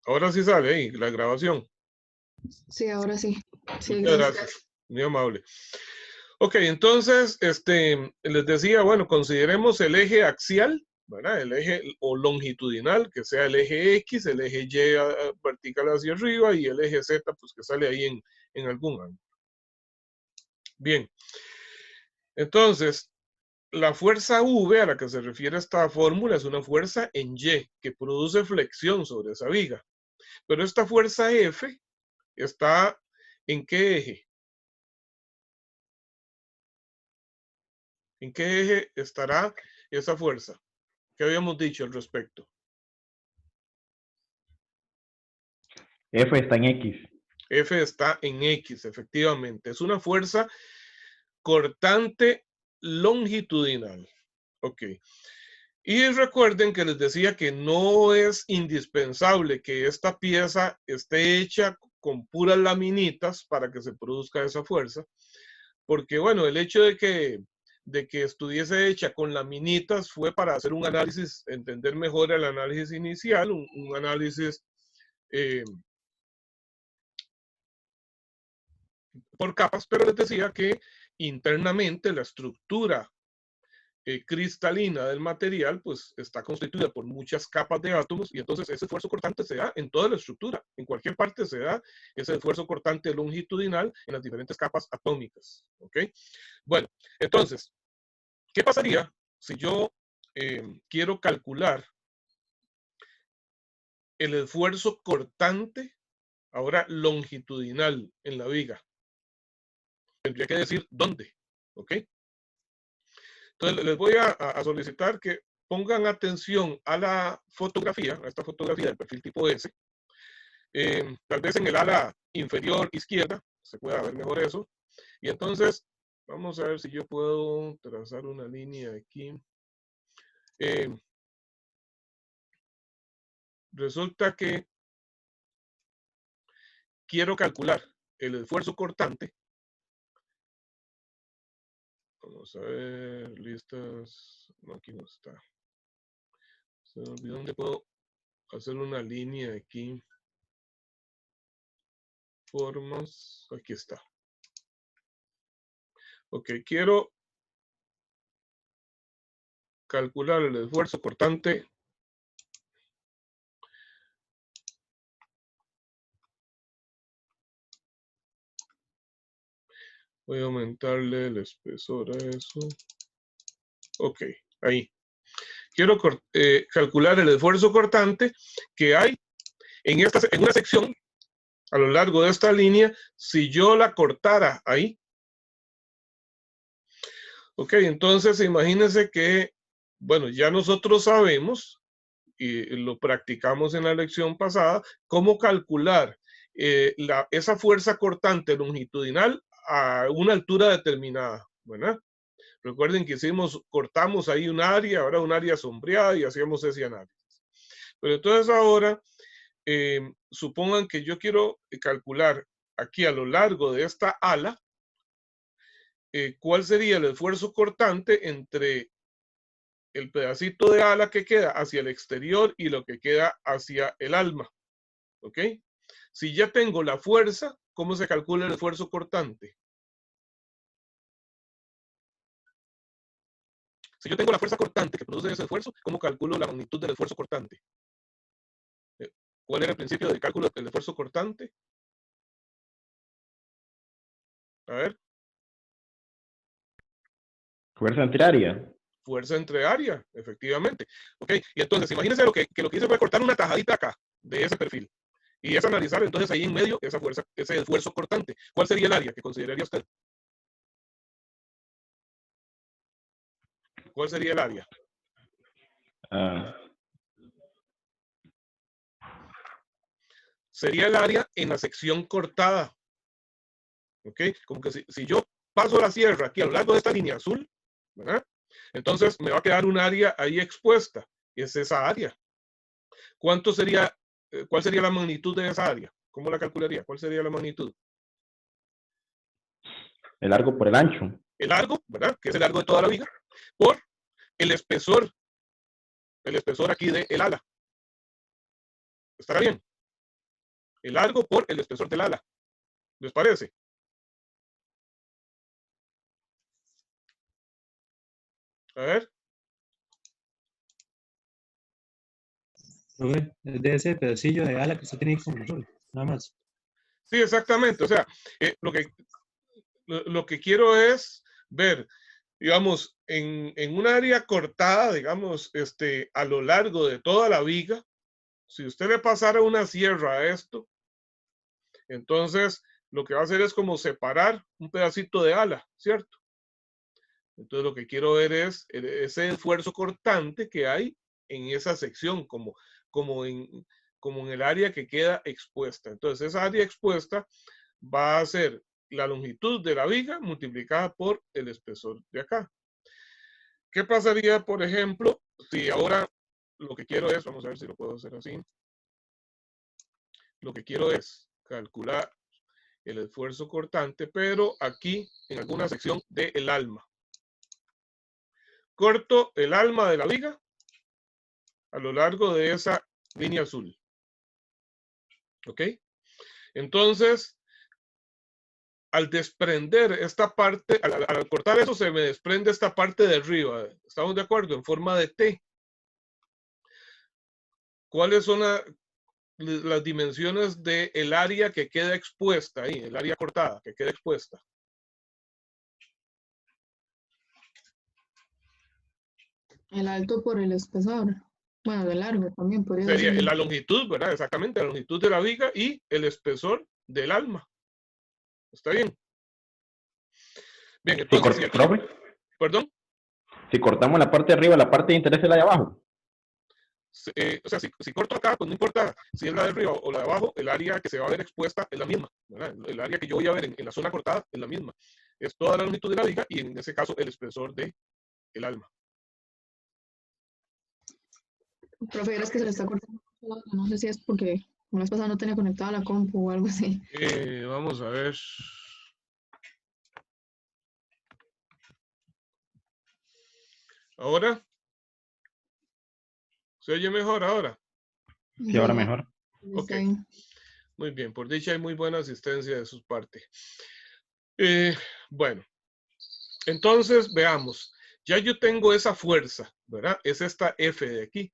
Ahora sí sale ahí la grabación. Sí, ahora sí. Sí, Muchas gracias. gracias. Muy amable. Ok, entonces, les decía, bueno, consideremos el eje axial, ¿verdad? El eje o longitudinal, que sea el eje X, el eje Y vertical hacia arriba y el eje Z, pues que sale ahí en algún ángulo. Bien, entonces, la fuerza V a la que se refiere esta fórmula es una fuerza en Y, que produce flexión sobre esa viga. Pero esta fuerza F está ¿en qué eje? ¿En qué eje estará esa fuerza? ¿Qué habíamos dicho al respecto? F está en X. F está en X, efectivamente. Es una fuerza cortante longitudinal. Ok. Y recuerden que les decía que no es indispensable que esta pieza esté hecha con puras laminitas para que se produzca esa fuerza, porque bueno, el hecho de que estuviese hecha con laminitas fue para hacer un análisis, entender mejor el análisis inicial, un análisis por capas, pero les decía que internamente la estructura cristalina del material pues está constituida por muchas capas de átomos y entonces ese esfuerzo cortante se da en toda la estructura, en cualquier parte se da ese esfuerzo cortante longitudinal en las diferentes capas atómicas, ¿ok? Bueno, entonces, ¿qué pasaría si yo quiero calcular el esfuerzo cortante ahora longitudinal en la viga? Tendría que decir dónde, ¿ok? Entonces les voy a solicitar que pongan atención a la fotografía, a esta fotografía del perfil tipo S. Tal vez en el ala inferior izquierda se pueda ver mejor eso. Y entonces vamos a ver si yo puedo trazar una línea aquí. Resulta que quiero calcular el esfuerzo cortante. Vamos a ver, listas. No, aquí no está. Se me olvidó dónde puedo hacer una línea aquí. Formas, aquí está. Ok, quiero calcular el esfuerzo cortante voy a aumentarle el espesor a eso. Ok, ahí. Quiero calcular el esfuerzo cortante que hay en una sección a lo largo de esta línea si yo la cortara ahí. Ok, entonces imagínense que, bueno, ya nosotros sabemos y lo practicamos en la lección pasada, cómo calcular esa fuerza cortante longitudinal a una altura determinada, ¿verdad? Recuerden que cortamos ahí un área, ahora un área sombreada y hacíamos ese análisis. Pero entonces ahora, supongan que yo quiero calcular aquí a lo largo de esta ala, cuál sería el esfuerzo cortante entre el pedacito de ala que queda hacia el exterior y lo que queda hacia el alma. ¿Ok? Si ya tengo la fuerza, ¿cómo se calcula el esfuerzo cortante? Si yo tengo la fuerza cortante que produce ese esfuerzo, ¿cómo calculo la magnitud del esfuerzo cortante? ¿Cuál era el principio del cálculo del esfuerzo cortante? A ver. Fuerza entre área. Fuerza entre área, efectivamente. Ok, y entonces imagínense lo que hice fue cortar una tajadita acá de ese perfil. Y es analizar entonces ahí en medio esa fuerza, ese esfuerzo cortante. ¿Cuál sería el área que consideraría usted? ¿Cuál sería el área? Sería el área en la sección cortada. ¿Ok? Como que si yo paso la sierra aquí a lo largo de esta línea azul, ¿verdad? Entonces me va a quedar un área ahí expuesta. Y es esa área. ¿Cuál sería la magnitud de esa área? ¿Cómo la calcularía? ¿Cuál sería la magnitud? El largo por el ancho. El largo, ¿verdad? Que es el largo de toda la viga, por el espesor aquí del ala. ¿Estará bien? el largo por el espesor del ala. ¿Les parece? A ver. Es de ese pedacillo de ala que usted tiene con el sol, nada más. Sí, exactamente. O sea, lo que quiero es ver, digamos, en un área cortada, digamos, a lo largo de toda la viga, si usted le pasara una sierra a esto, entonces lo que va a hacer es como separar un pedacito de ala, ¿cierto? Entonces lo que quiero ver es ese esfuerzo cortante que hay en esa sección, como en el área que queda expuesta. Entonces esa área expuesta va a ser la longitud de la viga multiplicada por el espesor de acá. ¿Qué pasaría, por ejemplo, si ahora lo que quiero es, vamos a ver si lo puedo hacer así, lo que quiero es calcular el esfuerzo cortante, pero aquí en alguna sección del alma. Corto el alma de la viga a lo largo de esa línea azul. ¿Ok? Entonces, al desprender esta parte, al cortar eso, se me desprende esta parte de arriba. ¿Estamos de acuerdo? En forma de T. ¿Cuáles son las dimensiones del área que queda expuesta ahí? El área cortada que queda expuesta. El alto por el espesor. Bueno, de largo también podría Sería ser. la longitud, ¿verdad? Exactamente, la longitud de la viga y el espesor del alma. ¿Está bien? Bien, entonces, si aquí, profe, perdón, si cortamos la parte de arriba, la parte de interés es la de abajo. o sea, si corto acá, pues no importa si es la de arriba o la de abajo, el área que se va a ver expuesta es la misma, ¿verdad? El área que yo voy a ver en la zona cortada es la misma. Es toda la longitud de la viga y en ese caso el espesor del alma. Profe, es que se le está cortando. No sé si es porque la vez pasada no tenía conectada la compu o algo así. Vamos a ver. Ahora. ¿Se oye mejor ahora? Sí, ahora mejor. Ok. Muy bien, por dicha hay muy buena asistencia de su parte. Bueno, entonces veamos. Ya yo tengo esa fuerza, ¿verdad? Es esta F de aquí.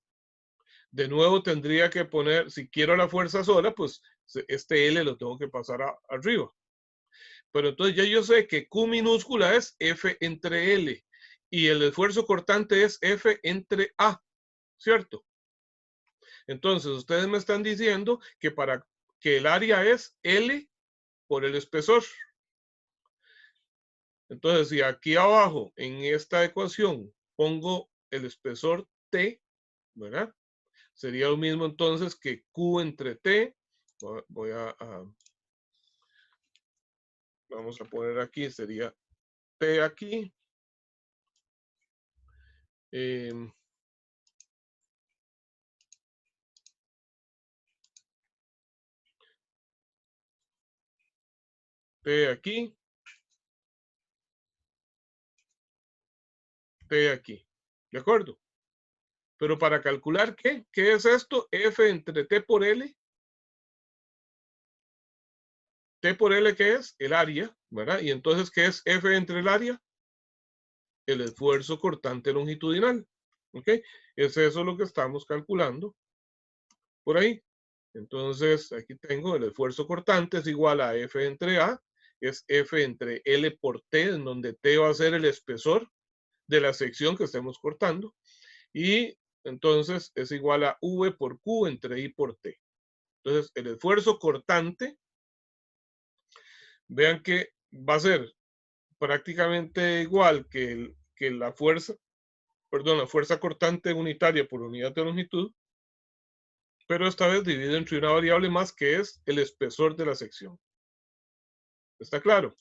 De nuevo tendría que poner, si quiero la fuerza sola, pues este L lo tengo que pasar arriba. Pero entonces ya yo sé que Q minúscula es F entre L y el esfuerzo cortante es F entre A, ¿cierto? Entonces ustedes me están diciendo que para que el área es L por el espesor. Entonces, si aquí abajo en esta ecuación pongo el espesor T, ¿verdad? Sería lo mismo entonces que Q entre T. Vamos a poner aquí, sería T aquí. T aquí. T aquí. ¿De acuerdo? Pero para calcular ¿qué es esto? F entre T por L. T por L, ¿qué es? El área, ¿verdad? Y entonces, ¿qué es F entre el área? El esfuerzo cortante longitudinal. ¿Ok? Es eso lo que estamos calculando por ahí. Entonces, aquí tengo el esfuerzo cortante es igual a F entre A, es F entre L por T, en donde T va a ser el espesor de la sección que estemos cortando. Y entonces es igual a V por Q entre I por T. Entonces, el esfuerzo cortante, vean que va a ser prácticamente igual que la fuerza, perdón, la fuerza cortante unitaria por unidad de longitud, pero esta vez dividido entre una variable más que es el espesor de la sección. ¿Está claro?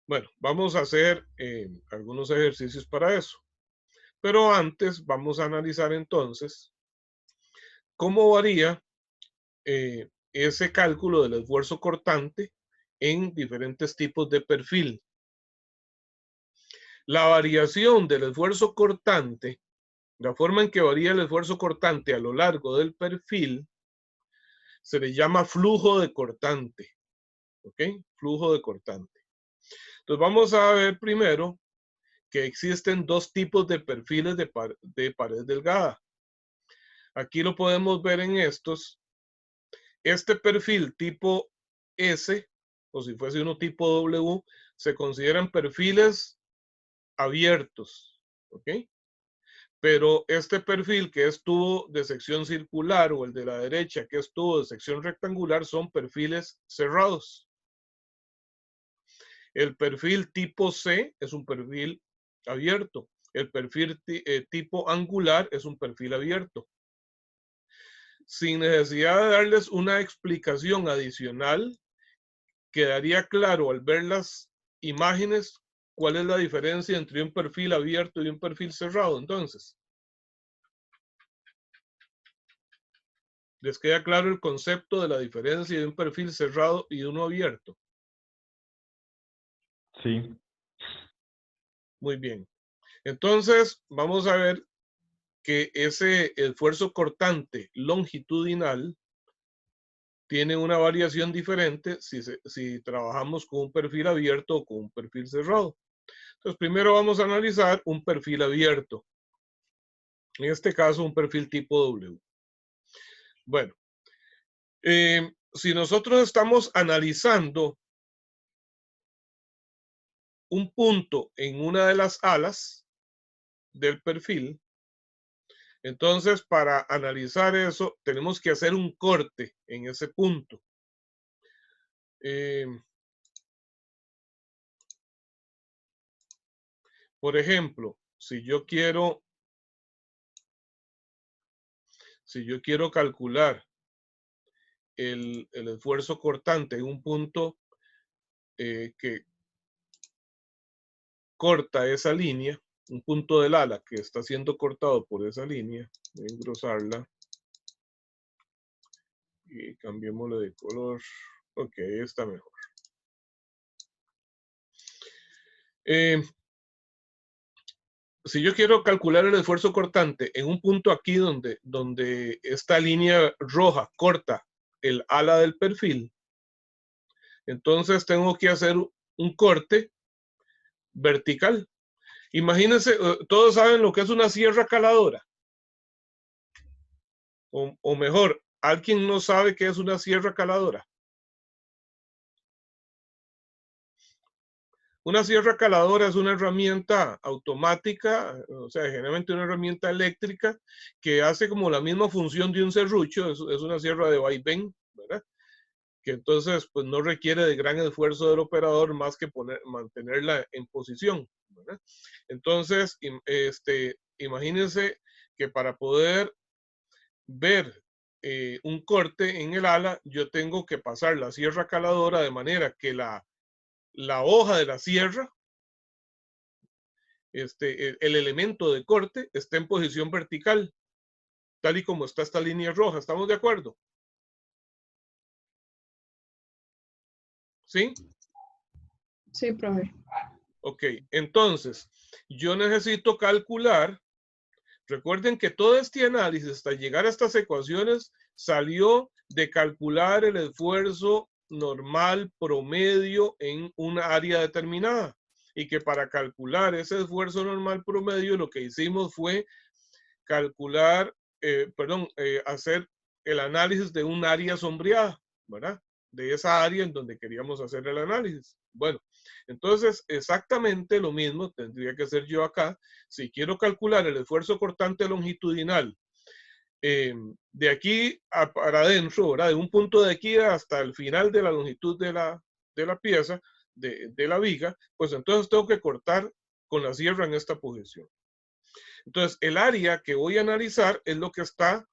Bueno, vamos a hacer algunos ejercicios para eso. Pero antes vamos a analizar entonces cómo varía ese cálculo del esfuerzo cortante en diferentes tipos de perfil. La variación del esfuerzo cortante, la forma en que varía el esfuerzo cortante a lo largo del perfil se le llama flujo de cortante. ¿Ok? Flujo de cortante. Entonces vamos a ver primero que existen dos tipos de perfiles de pared delgada. Aquí lo podemos ver en estos. Este perfil tipo S, o si fuese uno tipo W, se consideran perfiles abiertos. ¿Ok? Pero este perfil que es tubo de sección circular o el de la derecha que es tubo de sección rectangular son perfiles cerrados. El perfil tipo C es un perfil abierto. El perfil tipo angular es un perfil abierto. Sin necesidad de darles una explicación adicional, quedaría claro al ver las imágenes cuál es la diferencia entre un perfil abierto y un perfil cerrado. Entonces, ¿les queda claro el concepto de la diferencia de un perfil cerrado y uno abierto? Sí. Muy bien. Entonces, vamos a ver que ese esfuerzo cortante longitudinal tiene una variación diferente si trabajamos con un perfil abierto o con un perfil cerrado. Entonces, primero vamos a analizar un perfil abierto. En este caso, un perfil tipo W. Bueno, si nosotros estamos analizando un punto en una de las alas del perfil, entonces para analizar eso tenemos que hacer un corte en ese punto. Por ejemplo, si yo quiero calcular el esfuerzo cortante en un punto que corta esa línea, un punto del ala que está siendo cortado por esa línea, voy a engrosarla y cambiémosle de color. Ok, está mejor. Si yo quiero calcular el esfuerzo cortante en un punto aquí donde esta línea roja corta el ala del perfil, entonces tengo que hacer un corte vertical. Imagínense, todos saben lo que es una sierra caladora. O mejor, ¿alguien no sabe qué es una sierra caladora? Una sierra caladora es una herramienta automática, o sea, generalmente una herramienta eléctrica que hace como la misma función de un serrucho, es una sierra de vaivén, ¿verdad? Que entonces pues no requiere de gran esfuerzo del operador más que mantenerla en posición, ¿verdad? Entonces, imagínense que para poder ver un corte en el ala, yo tengo que pasar la sierra caladora de manera que la hoja de la sierra, el elemento de corte, esté en posición vertical, tal y como está esta línea roja. ¿Estamos de acuerdo? ¿Sí? Sí, profe. Ok, entonces, yo necesito calcular, recuerden que todo este análisis hasta llegar a estas ecuaciones salió de calcular el esfuerzo normal promedio en una área determinada y que para calcular ese esfuerzo normal promedio lo que hicimos fue calcular, hacer el análisis de un área sombreada, ¿verdad? De esa área en donde queríamos hacer el análisis. Bueno, entonces exactamente lo mismo tendría que hacer yo acá. Si quiero calcular el esfuerzo cortante longitudinal de aquí para adentro, ¿verdad? De un punto de aquí hasta el final de la longitud de la pieza, de la viga, pues entonces tengo que cortar con la sierra en esta posición. Entonces, el área que voy a analizar es lo que está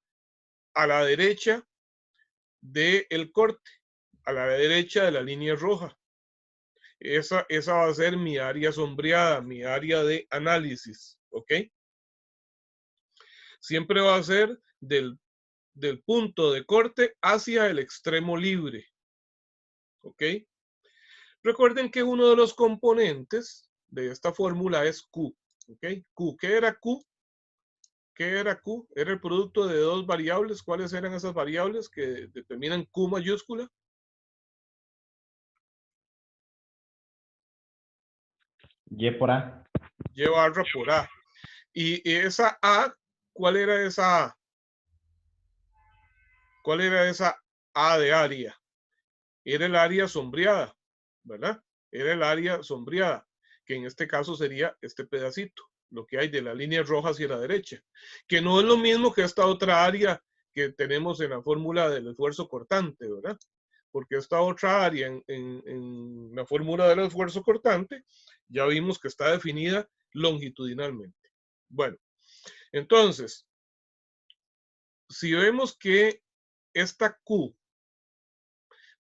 a la derecha del corte, a la derecha de la línea roja. Esa va a ser mi área sombreada, mi área de análisis, ¿ok? Siempre va a ser del punto de corte hacia el extremo libre, ¿ok? Recuerden que uno de los componentes de esta fórmula es Q, ¿ok? Q, ¿qué era Q? ¿qué era Q? Era el producto de dos variables. ¿Cuáles eran esas variables que determinan Q mayúscula? Y por A. Y barra por A. Y esa A, ¿cuál era esa A? ¿Cuál era esa A de área? Era el área sombreada, ¿verdad? Era el área sombreada, que en este caso sería este pedacito, lo que hay de la línea roja hacia la derecha, que no es lo mismo que esta otra área que tenemos en la fórmula del esfuerzo cortante, ¿verdad? Porque esta otra área en la fórmula del esfuerzo cortante ya vimos que está definida longitudinalmente. Bueno, entonces, si vemos que esta Q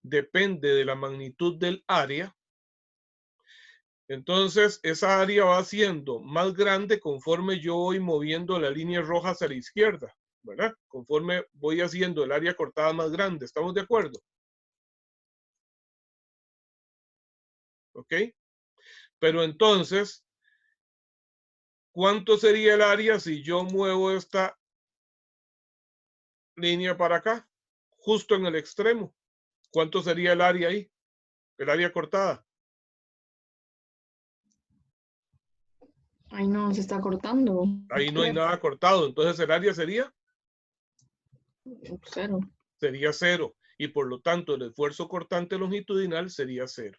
depende de la magnitud del área, entonces esa área va siendo más grande conforme yo voy moviendo la línea roja hacia la izquierda, ¿verdad? Conforme voy haciendo el área cortada más grande. ¿Estamos de acuerdo? ¿Ok? Pero entonces, ¿cuánto sería el área si yo muevo esta línea para acá? Justo en el extremo. ¿Cuánto sería el área ahí? El área cortada. Ay, no, se está cortando. Ahí no hay nada cortado. Entonces el área sería 0. cero. Y por lo tanto el esfuerzo cortante longitudinal sería 0.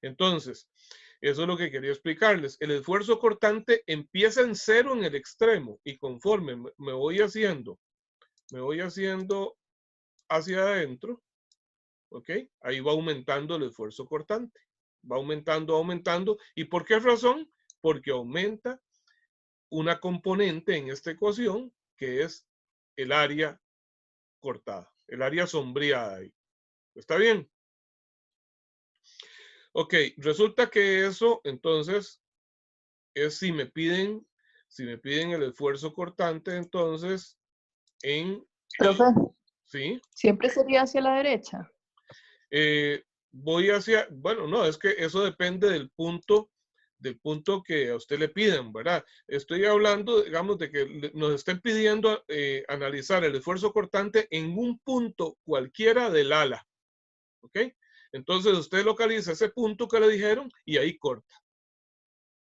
Entonces, eso es lo que quería explicarles. El esfuerzo cortante empieza en 0 en el extremo y conforme me voy haciendo hacia adentro, ¿ok? Ahí va aumentando el esfuerzo cortante. Va aumentando, aumentando. ¿Y por qué razón? Porque aumenta una componente en esta ecuación que es el área cortada, el área sombreada ahí. ¿Está bien? Ok, resulta que eso entonces es si me piden el esfuerzo cortante, entonces en, Profe, ¿sí? siempre sería hacia la derecha. Voy hacia, bueno, no, es que eso depende del punto que a usted le piden, ¿verdad? Estoy hablando, digamos, de que nos estén pidiendo analizar el esfuerzo cortante en un punto cualquiera del ala, ¿ok? Entonces usted localiza ese punto que le dijeron y ahí corta.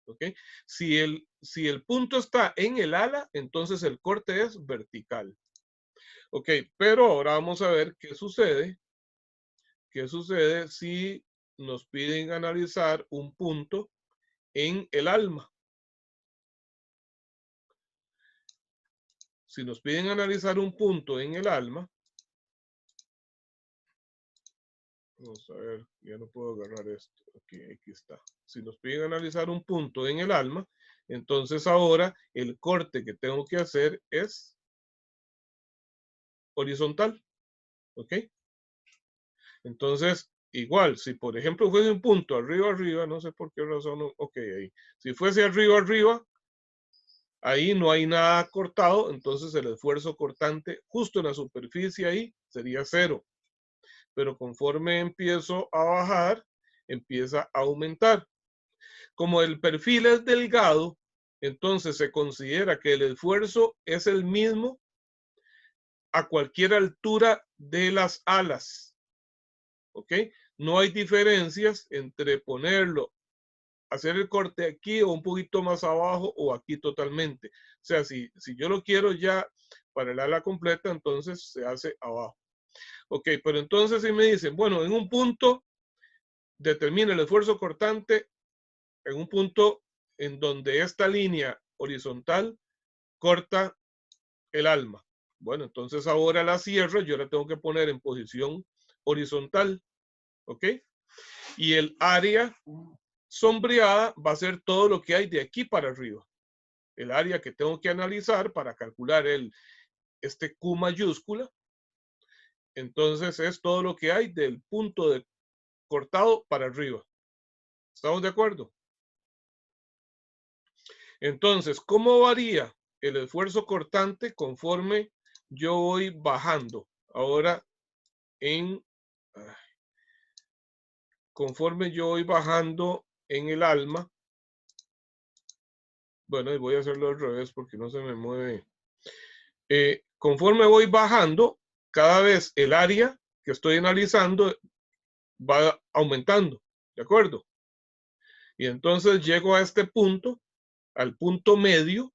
¿Ok? Si el punto está en el ala, entonces el corte es vertical. Ok, pero ahora vamos a ver qué sucede. ¿Qué sucede si nos piden analizar un punto en el alma? Si nos piden analizar un punto en el alma, vamos a ver, ya no puedo agarrar esto. Aquí está. Si nos piden analizar un punto en el alma, entonces ahora el corte que tengo que hacer es horizontal. ¿Ok? Entonces, igual, si por ejemplo fuese un punto arriba, no sé por qué razón, ok, ahí. Si fuese arriba, ahí no hay nada cortado, entonces el esfuerzo cortante justo en la superficie ahí sería 0. Pero conforme empiezo a bajar, empieza a aumentar. Como el perfil es delgado, entonces se considera que el esfuerzo es el mismo a cualquier altura de las alas. ¿Ok? No hay diferencias entre ponerlo, hacer el corte aquí o un poquito más abajo o aquí totalmente. O sea, si yo lo quiero ya para el ala completa, entonces se hace abajo. Ok, pero entonces si me dicen, bueno, en un punto determina el esfuerzo cortante, en un punto en donde esta línea horizontal corta el alma. Bueno, entonces ahora la cierro, yo la tengo que poner en posición horizontal. ¿Ok? Y el área sombreada va a ser todo lo que hay de aquí para arriba. El área que tengo que analizar para calcular este Q mayúscula. Entonces es todo lo que hay del punto de cortado para arriba. ¿Estamos de acuerdo? Entonces, ¿cómo varía el esfuerzo cortante conforme yo voy bajando? Ahora conforme yo voy bajando en el alma, Bueno, y voy a hacerlo al revés porque no se me mueve. Conforme voy bajando, cada vez el área que estoy analizando va aumentando, ¿de acuerdo? Y entonces llego a este punto, al punto medio,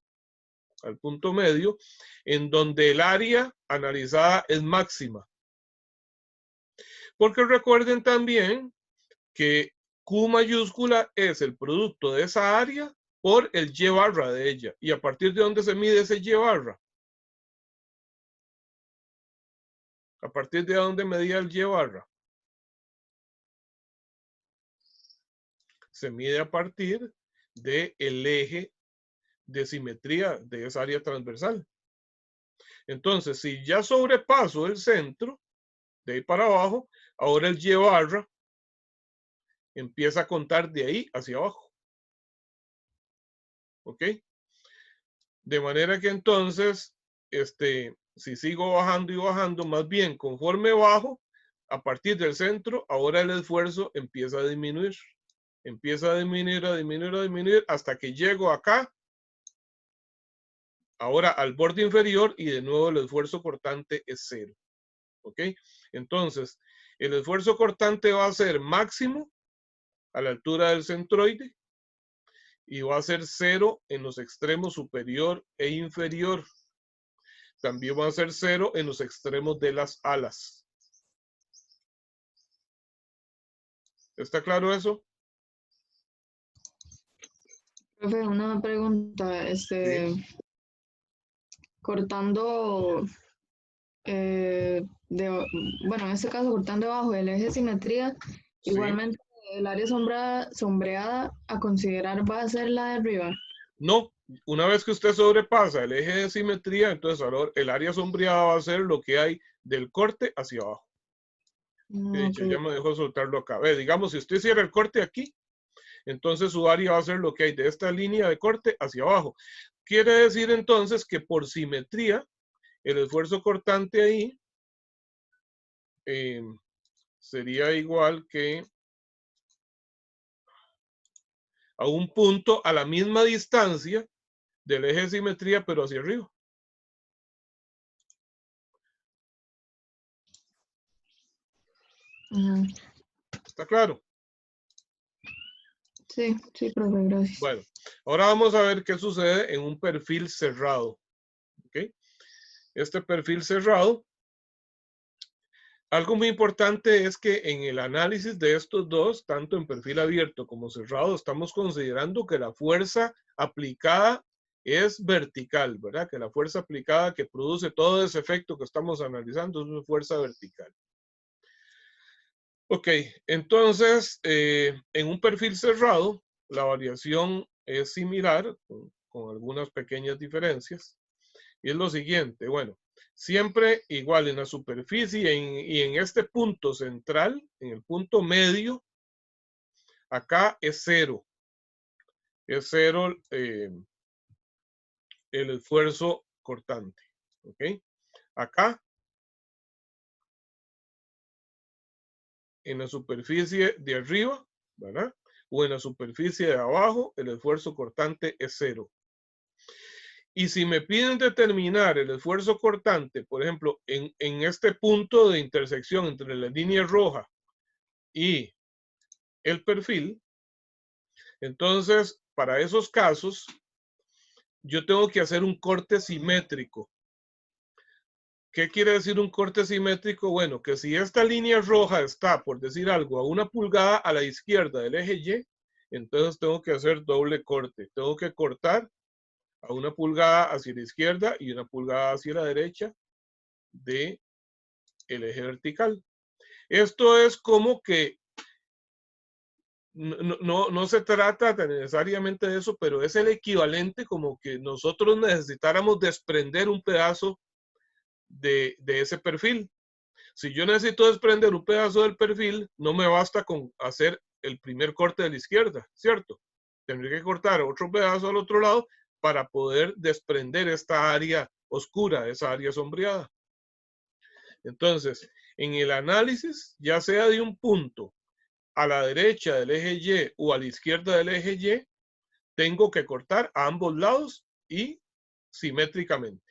en donde el área analizada es máxima. Porque recuerden también que Q mayúscula es el producto de esa área por el Y barra de ella. ¿Y a partir de dónde se mide ese Y barra? ¿A partir de dónde medía el Y barra? Se mide a partir del eje de simetría de esa área transversal. Entonces, si ya sobrepaso el centro, de ahí para abajo, ahora el Y barra empieza a contar de ahí hacia abajo. ¿Ok? De manera que entonces, si sigo bajando y bajando, más bien conforme bajo, a partir del centro, ahora el esfuerzo empieza a disminuir. Empieza a disminuir, a disminuir, a disminuir, hasta que llego acá, ahora al borde inferior, y de nuevo el esfuerzo cortante es 0. ¿Ok? Entonces, el esfuerzo cortante va a ser máximo a la altura del centroide y va a ser 0 en los extremos superior e inferior. También va a ser 0 en los extremos de las alas. ¿Está claro eso? Profe, una pregunta, Sí. cortando, bueno, en este caso cortando debajo del eje de simetría, Sí. igualmente el área sombreada a considerar va a ser la de arriba. No, una vez que usted sobrepasa el eje de simetría, entonces ahora el área sombreada va a ser lo que hay del corte hacia abajo. De hecho, Ok. ya me dejó soltarlo acá. Ve, digamos, si usted hiciera el corte aquí, entonces su área va a ser lo que hay de esta línea de corte hacia abajo. Quiere decir entonces que por simetría, el esfuerzo cortante ahí sería igual que a un punto a la misma distancia del eje de simetría, pero hacia arriba. ¿Está claro? Sí, sí, profe, gracias. Bueno, ahora vamos a ver qué sucede en un perfil cerrado. ¿Ok? Este perfil cerrado, algo muy importante es que en el análisis de estos dos, tanto en perfil abierto como cerrado, estamos considerando que la fuerza aplicada es vertical, ¿verdad? Que la fuerza aplicada que produce todo ese efecto que estamos analizando es una fuerza vertical. Ok, entonces, en un perfil cerrado, la variación es similar, con algunas pequeñas diferencias. Y es lo siguiente, bueno, siempre igual en la superficie y en este punto central, en el punto medio, acá es 0. Es 0 el esfuerzo cortante. ¿Ok? Acá, en la superficie de arriba, ¿verdad? O en la superficie de abajo, el esfuerzo cortante es 0. Y si me piden determinar el esfuerzo cortante, por ejemplo, en este punto de intersección entre la línea roja y el perfil, entonces, para esos casos, yo tengo que hacer un corte simétrico. ¿Qué quiere decir un corte simétrico? Bueno, que si esta línea roja está, por decir algo, a 1 pulgada a la izquierda del eje Y, entonces tengo que hacer doble corte. Tengo que cortar a 1 pulgada hacia la izquierda y 1 pulgada hacia la derecha del eje vertical. Esto es como que no se trata necesariamente de eso, pero es el equivalente como que nosotros necesitáramos desprender un pedazo de ese perfil. Si yo necesito desprender un pedazo del perfil, no me basta con hacer el primer corte de la izquierda, ¿cierto? Tendré que cortar otro pedazo al otro lado para poder desprender esta área oscura, esa área sombreada. Entonces, en el análisis, ya sea de un punto a la derecha del eje Y o a la izquierda del eje Y, tengo que cortar a ambos lados y simétricamente.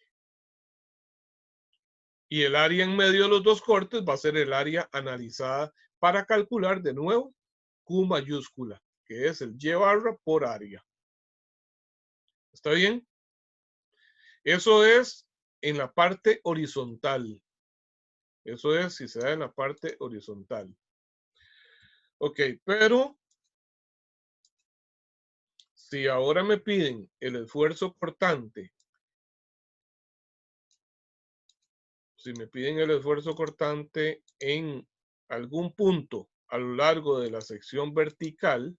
Y el área en medio de los dos cortes va a ser el área analizada para calcular de nuevo Q mayúscula, que es el Y barra por área. ¿Está bien? Eso es en la parte horizontal. Eso es si se da en la parte horizontal. Ok, pero si ahora me piden el esfuerzo cortante, si me piden el esfuerzo cortante en algún punto a lo largo de la sección vertical,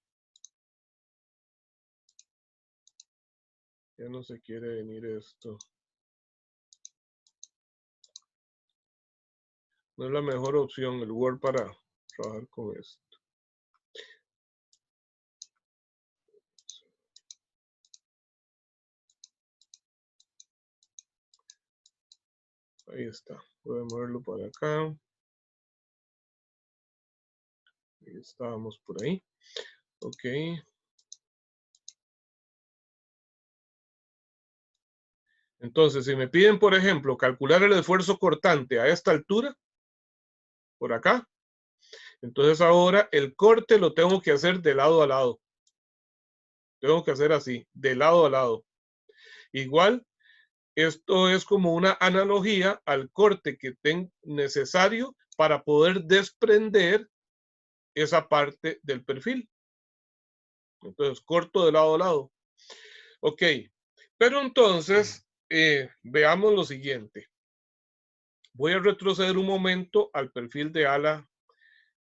ya no se quiere venir esto. No es la mejor opción el Word para trabajar con esto. Ahí está. Voy a moverlo para acá. Ahí estábamos por ahí. Ok. Entonces, si me piden, por ejemplo, calcular el esfuerzo cortante a esta altura, por acá, entonces ahora el corte lo tengo que hacer de lado a lado. Tengo que hacer así, de lado a lado. Igual, esto es como una analogía al corte que tengo necesario para poder desprender esa parte del perfil. Entonces, corto de lado a lado. Ok, pero entonces, veamos lo siguiente. Voy a retroceder un momento al perfil de ala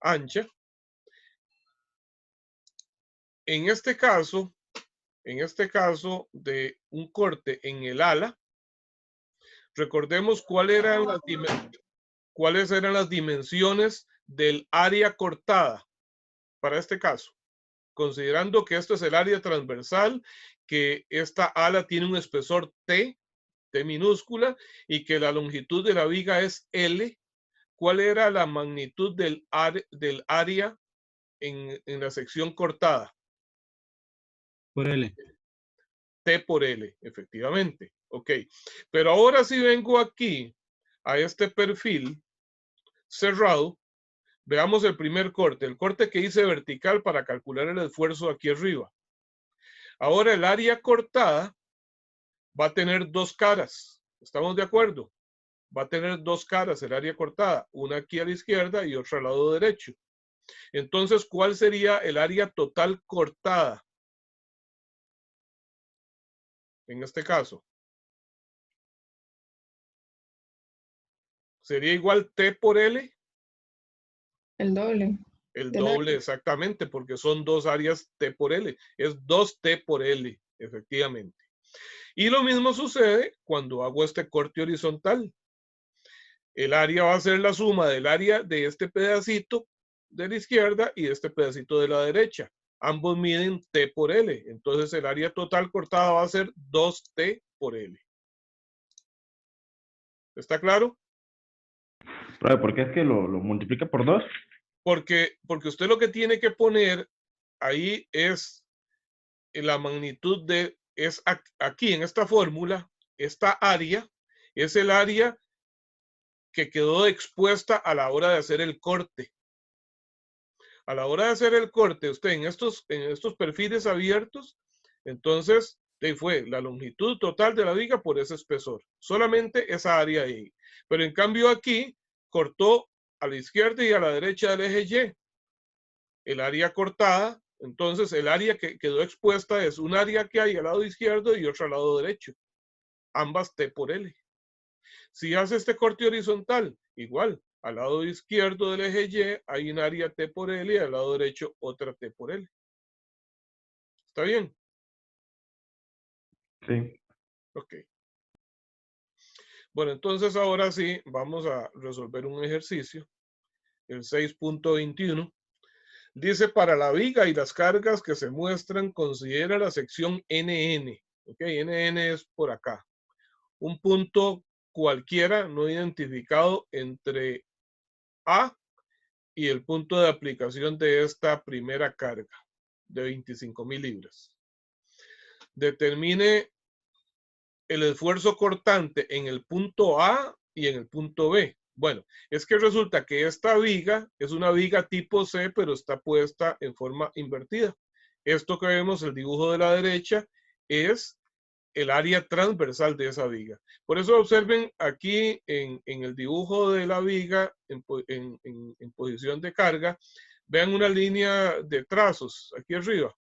ancha. En este caso de un corte en el ala, recordemos cuáles eran las dimensiones del área cortada para este caso. Considerando que esto es el área transversal, que esta ala tiene un espesor T minúscula, y que la longitud de la viga es L, ¿cuál era la magnitud del área en la sección cortada? Por L. T por L, efectivamente. Ok, pero ahora si vengo aquí a este perfil cerrado, veamos el primer corte, el corte que hice vertical para calcular el esfuerzo aquí arriba. Ahora el área cortada va a tener dos caras. ¿Estamos de acuerdo? Va a tener dos caras el área cortada, una aquí a la izquierda y otra al lado derecho. Entonces, ¿cuál sería el área total cortada? En este caso. ¿Sería igual T por L? El doble. El del área. doble, exactamente, porque son dos áreas T por L. Es 2T por L, efectivamente. Y lo mismo sucede cuando hago este corte horizontal. El área va a ser la suma del área de este pedacito de la izquierda y de este pedacito de la derecha. Ambos miden T por L. Entonces el área total cortada va a ser 2T por L. ¿Está claro? ¿Por qué es que lo multiplica por 2? Porque usted lo que tiene que poner ahí es la magnitud es aquí en esta fórmula, esta área es el área que quedó expuesta a la hora de hacer el corte. A la hora de hacer el corte, usted en estos perfiles abiertos, entonces fue la longitud total de la viga por ese espesor. Solamente esa área ahí. Pero en cambio aquí cortó a la izquierda y a la derecha del eje Y. El área cortada, entonces el área que quedó expuesta es un área que hay al lado izquierdo y otra al lado derecho. Ambas T por L. Si hace este corte horizontal, igual, al lado izquierdo del eje Y hay un área T por L y al lado derecho otra T por L. ¿Está bien? Sí. Ok. Bueno, entonces ahora sí, vamos a resolver un ejercicio. El 6.21. Dice, para la viga y las cargas que se muestran, considera la sección NN. Ok, NN es por acá. Un punto cualquiera no identificado entre A y el punto de aplicación de esta primera carga de 25,000 libras. determine el esfuerzo cortante en el punto A y en el punto B. Bueno, es que resulta que esta viga es una viga tipo C, pero está puesta en forma invertida. Esto que vemos, el dibujo de la derecha, es el área transversal de esa viga. Por eso observen aquí en el dibujo de la viga en posición de carga, vean una línea de trazos aquí arriba.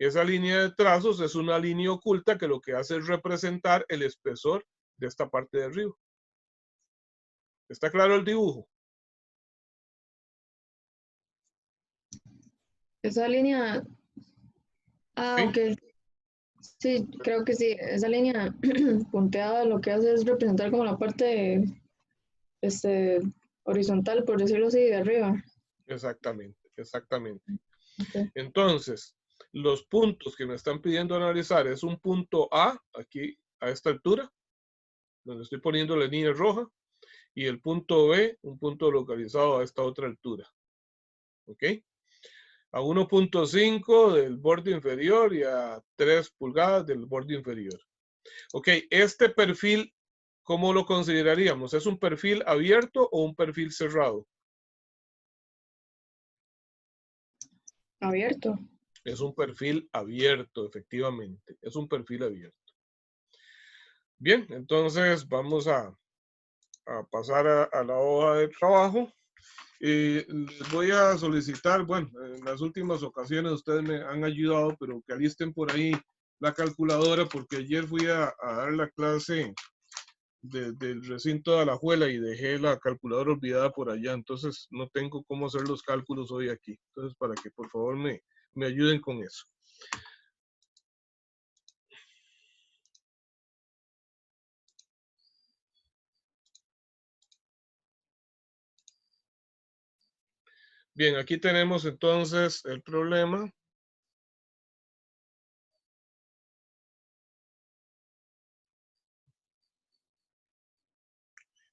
Esa línea de trazos es una línea oculta que lo que hace es representar el espesor de esta parte de arriba. ¿Está claro el dibujo? Esa línea, ¿Sí? ok. Sí, creo que sí. Esa línea punteada lo que hace es representar como la parte este, horizontal, por decirlo así, de arriba. Exactamente, exactamente. Ok. Entonces, los puntos que me están pidiendo analizar es un punto A, aquí a esta altura, donde estoy poniendo la línea roja, y el punto B, un punto localizado a esta otra altura. ¿Ok? A 1.5 del borde inferior y a 3 pulgadas del borde inferior. Ok, este perfil, ¿cómo lo consideraríamos? ¿Es un perfil abierto o un perfil cerrado? Abierto. Es un perfil abierto, efectivamente. Es un perfil abierto. Bien, entonces vamos a pasar a la hoja de trabajo. Les voy a solicitar, bueno, en las últimas ocasiones ustedes me han ayudado, pero que alisten por ahí la calculadora, porque ayer fui a dar la clase del recinto de Alajuela y dejé la calculadora olvidada por allá, entonces no tengo cómo hacer los cálculos hoy aquí. Entonces, para que por favor me ayuden con eso. Bien, aquí tenemos entonces el problema.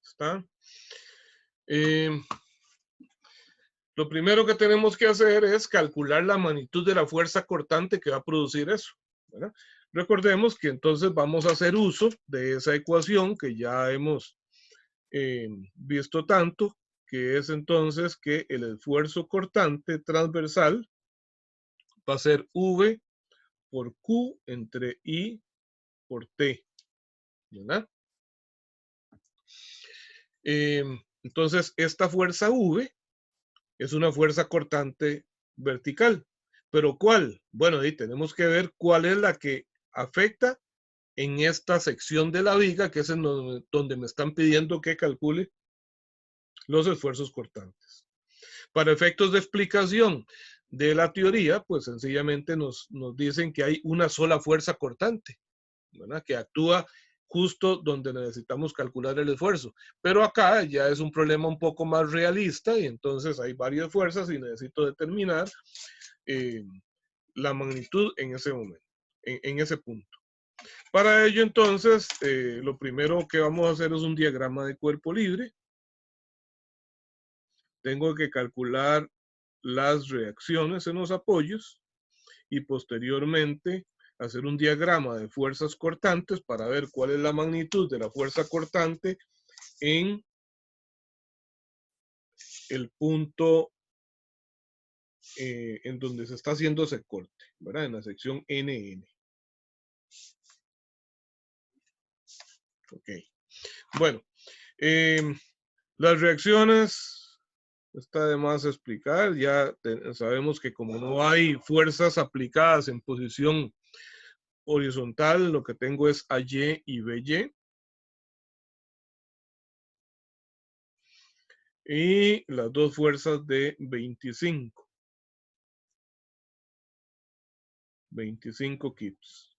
Está. Lo primero que tenemos que hacer es calcular la magnitud de la fuerza cortante que va a producir eso, ¿verdad? Recordemos que entonces vamos a hacer uso de esa ecuación que ya hemos visto tanto, que es entonces que el esfuerzo cortante transversal va a ser V por Q entre I por T, ¿verdad? Entonces, esta fuerza V es una fuerza cortante vertical. ¿Pero cuál? Bueno, ahí tenemos que ver cuál es la que afecta en esta sección de la viga, que es en donde me están pidiendo que calcule los esfuerzos cortantes. Para efectos de explicación de la teoría, pues sencillamente nos dicen que hay una sola fuerza cortante, ¿verdad? Que actúa justo donde necesitamos calcular el esfuerzo. Pero acá ya es un problema un poco más realista y entonces hay varias fuerzas y necesito determinar la magnitud en ese momento, en ese punto. Para ello entonces, lo primero que vamos a hacer es un diagrama de cuerpo libre. Tengo que calcular las reacciones en los apoyos y posteriormente hacer un diagrama de fuerzas cortantes para ver cuál es la magnitud de la fuerza cortante en el punto en donde se está haciendo ese corte, ¿verdad? En la sección NN. Ok. Bueno, las reacciones está de más explicar. Ya sabemos que como no hay fuerzas aplicadas en posición horizontal, lo que tengo es AY y BY. Y las dos fuerzas de 25 kips.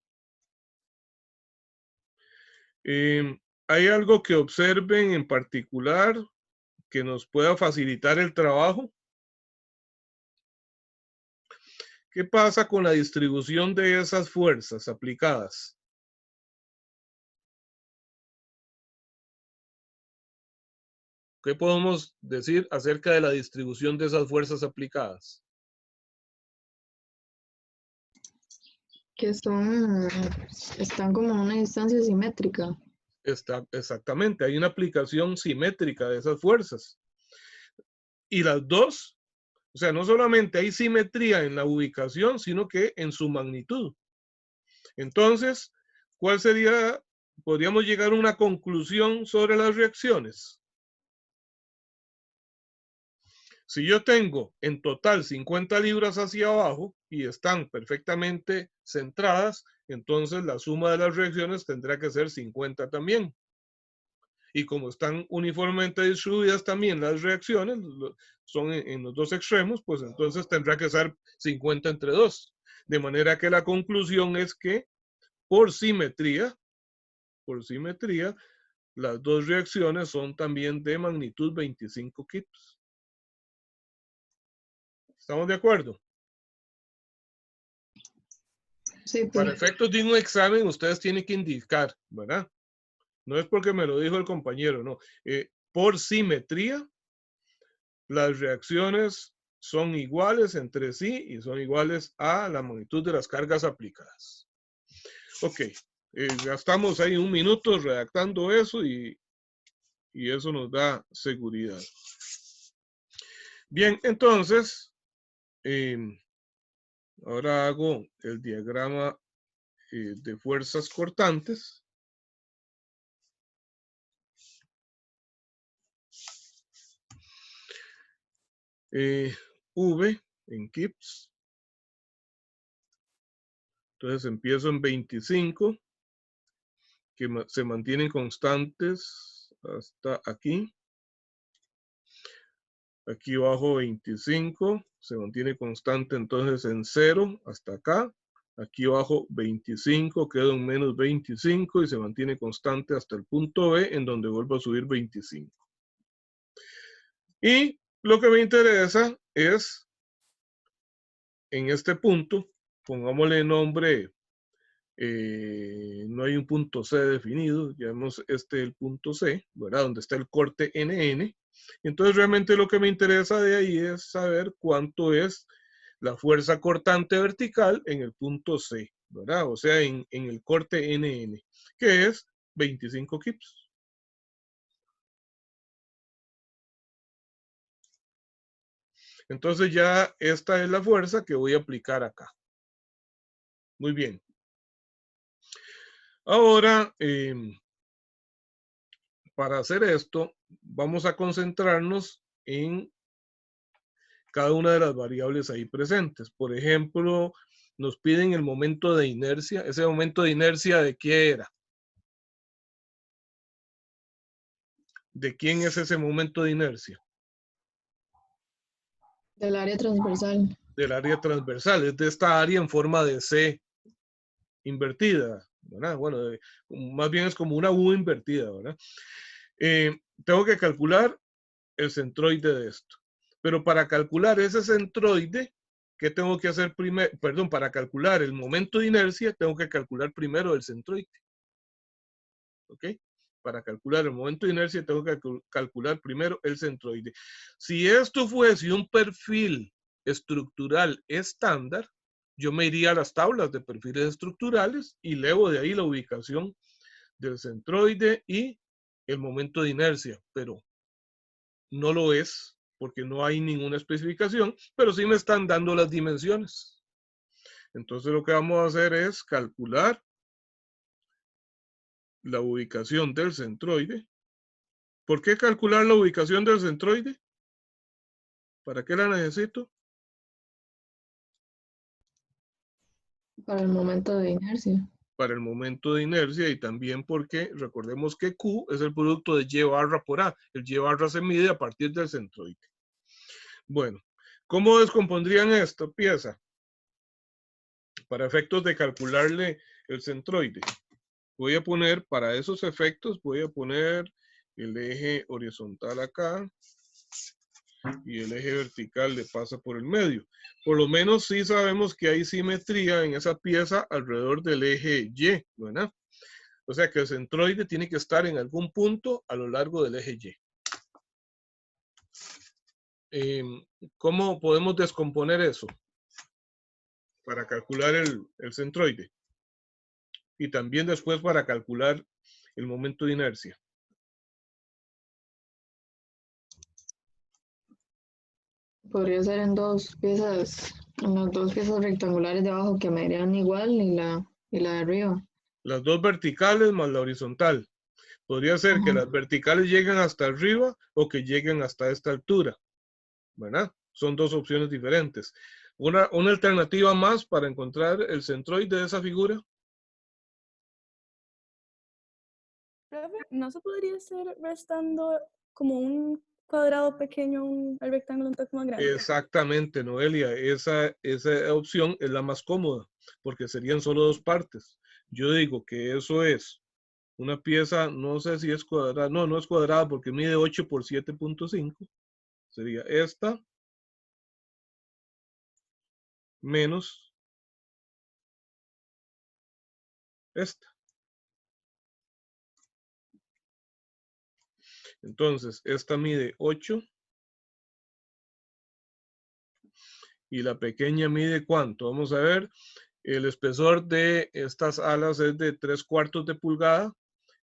¿Hay algo que observen en particular que nos pueda facilitar el trabajo? ¿Qué pasa con la distribución de esas fuerzas aplicadas? ¿Qué podemos decir acerca de la distribución de esas fuerzas aplicadas? Que están como en una distancia simétrica. Exactamente, hay una aplicación simétrica de esas fuerzas. Y las dos, o sea, no solamente hay simetría en la ubicación, sino que en su magnitud. Entonces, ¿cuál sería? Podríamos llegar a una conclusión sobre las reacciones. Si yo tengo en total 50 libras hacia abajo y están perfectamente centradas, entonces la suma de las reacciones tendrá que ser 50 también. Y como están uniformemente distribuidas también las reacciones, son en los dos extremos, pues entonces tendrá que ser 50 entre 2. De manera que la conclusión es que por simetría, las dos reacciones son también de magnitud 25 kips. ¿Estamos de acuerdo? Sí, Para pues. efectos de un examen, ustedes tienen que indicar, ¿verdad? No es porque me lo dijo el compañero, no. Por simetría, las reacciones son iguales entre sí y son iguales a la magnitud de las cargas aplicadas. Ok, gastamos ahí un minuto redactando eso y eso nos da seguridad. Bien, entonces, ahora hago el diagrama de fuerzas cortantes. V en kips. Entonces empiezo en 25, que se mantienen constantes hasta aquí. Aquí bajo 25, se mantiene constante entonces en 0 hasta acá. Aquí bajo 25, quedo en menos 25 y se mantiene constante hasta el punto B, en donde vuelvo a subir 25. Y lo que me interesa es, en este punto, pongámosle nombre, no hay un punto C definido, llamemos este el punto C, ¿verdad? Donde está el corte NN. Entonces realmente lo que me interesa de ahí es saber cuánto es la fuerza cortante vertical en el punto C, ¿verdad? O sea, en el corte NN, que es 25 kips. Entonces ya esta es la fuerza que voy a aplicar acá. Muy bien. Ahora, para hacer esto, vamos a concentrarnos en cada una de las variables ahí presentes. Por ejemplo, nos piden el momento de inercia. ¿Ese momento de inercia de qué era? ¿De quién es ese momento de inercia? Del área transversal. Del área transversal, es de esta área en forma de C invertida, ¿verdad? Bueno, más bien es como una U invertida, ¿verdad? Tengo que calcular el centroide de esto. Pero para calcular ese centroide, ¿qué tengo que hacer primero? Perdón, para calcular el momento de inercia, tengo que calcular primero el centroide. ¿Ok? Para calcular el momento de inercia, tengo que calcular primero el centroide. Si esto fuese un perfil estructural estándar, yo me iría a las tablas de perfiles estructurales y leo de ahí la ubicación del centroide y el momento de inercia, pero no lo es porque no hay ninguna especificación, pero sí me están dando las dimensiones. Entonces lo que vamos a hacer es calcular la ubicación del centroide. ¿Por qué calcular la ubicación del centroide? ¿Para qué la necesito? Para el momento de inercia. Para el momento de inercia y también porque recordemos que Q es el producto de Y barra por A. El Y barra se mide a partir del centroide. Bueno, ¿cómo descompondrían esta pieza? Para efectos de calcularle el centroide. Voy a poner, para esos efectos, voy a poner el eje horizontal acá y el eje vertical le pasa por el medio. Por lo menos sí sabemos que hay simetría en esa pieza alrededor del eje Y, ¿verdad? O sea que el centroide tiene que estar en algún punto a lo largo del eje Y. ¿Cómo podemos descomponer eso? para calcular el centroide. Y también después para calcular el momento de inercia. Podría ser en dos piezas, en las dos piezas rectangulares de abajo que medirían igual y la de arriba. Las dos verticales más la horizontal. Podría ser que Ajá. las verticales lleguen hasta arriba o que lleguen hasta esta altura, ¿verdad? Son dos opciones diferentes. Una alternativa más para encontrar el centroide de esa figura. Profe, ¿no se podría hacer restando como un cuadrado pequeño al rectángulo un toque más grande? Exactamente, Noelia. Esa opción es la más cómoda porque serían solo dos partes. Yo digo que eso es una pieza, no sé si es cuadrada, no, no es cuadrada porque mide 8 por 7.5. Sería esta menos esta. Entonces, esta mide 8 y la pequeña mide ¿cuánto? Vamos a ver. El espesor de estas alas es de 3/4 de pulgada.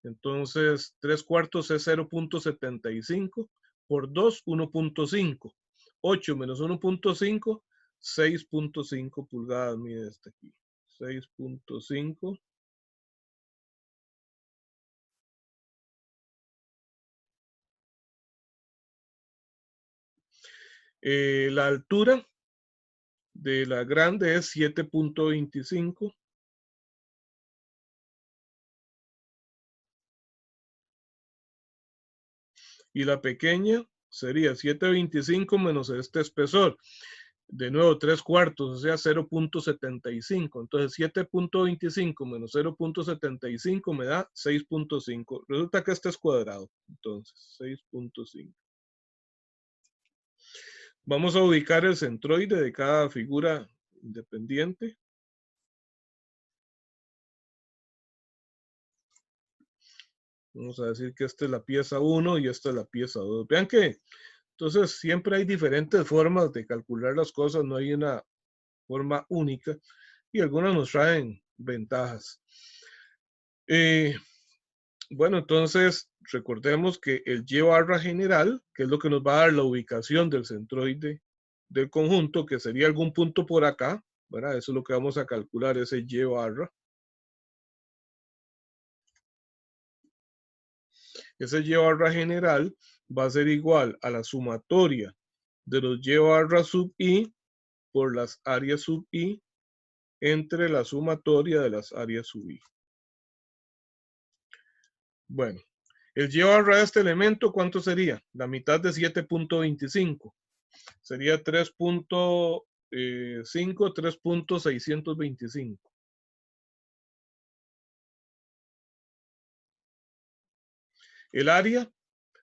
Entonces, 3/4 es 0.75 por 2, 1.5. 8 menos 1.5, 6.5 pulgadas mide esta aquí. 6.5. La altura de la grande es 7.25. Y la pequeña sería 7.25 menos este espesor. De nuevo, 3/4, o sea, 0.75. Entonces, 7.25 menos 0.75 me da 6.5. Resulta que este es cuadrado. Entonces, 6.5. Vamos a ubicar el centroide de cada figura independiente. Vamos a decir que esta es la pieza 1 y esta es la pieza 2. Vean que entonces siempre hay diferentes formas de calcular las cosas, no hay una forma única y algunas nos traen ventajas. Bueno, entonces recordemos que el Y barra general, que es lo que nos va a dar la ubicación del centroide del conjunto, que sería algún punto por acá, ¿verdad? Eso es lo que vamos a calcular, ese Y barra. Ese Y barra general va a ser igual a la sumatoria de los Y barra sub I por las áreas sub I entre la sumatoria de las áreas sub I. Bueno, el Y barra de este elemento, ¿cuánto sería? La mitad de 7.25. Sería 3.5, 3.625. El área,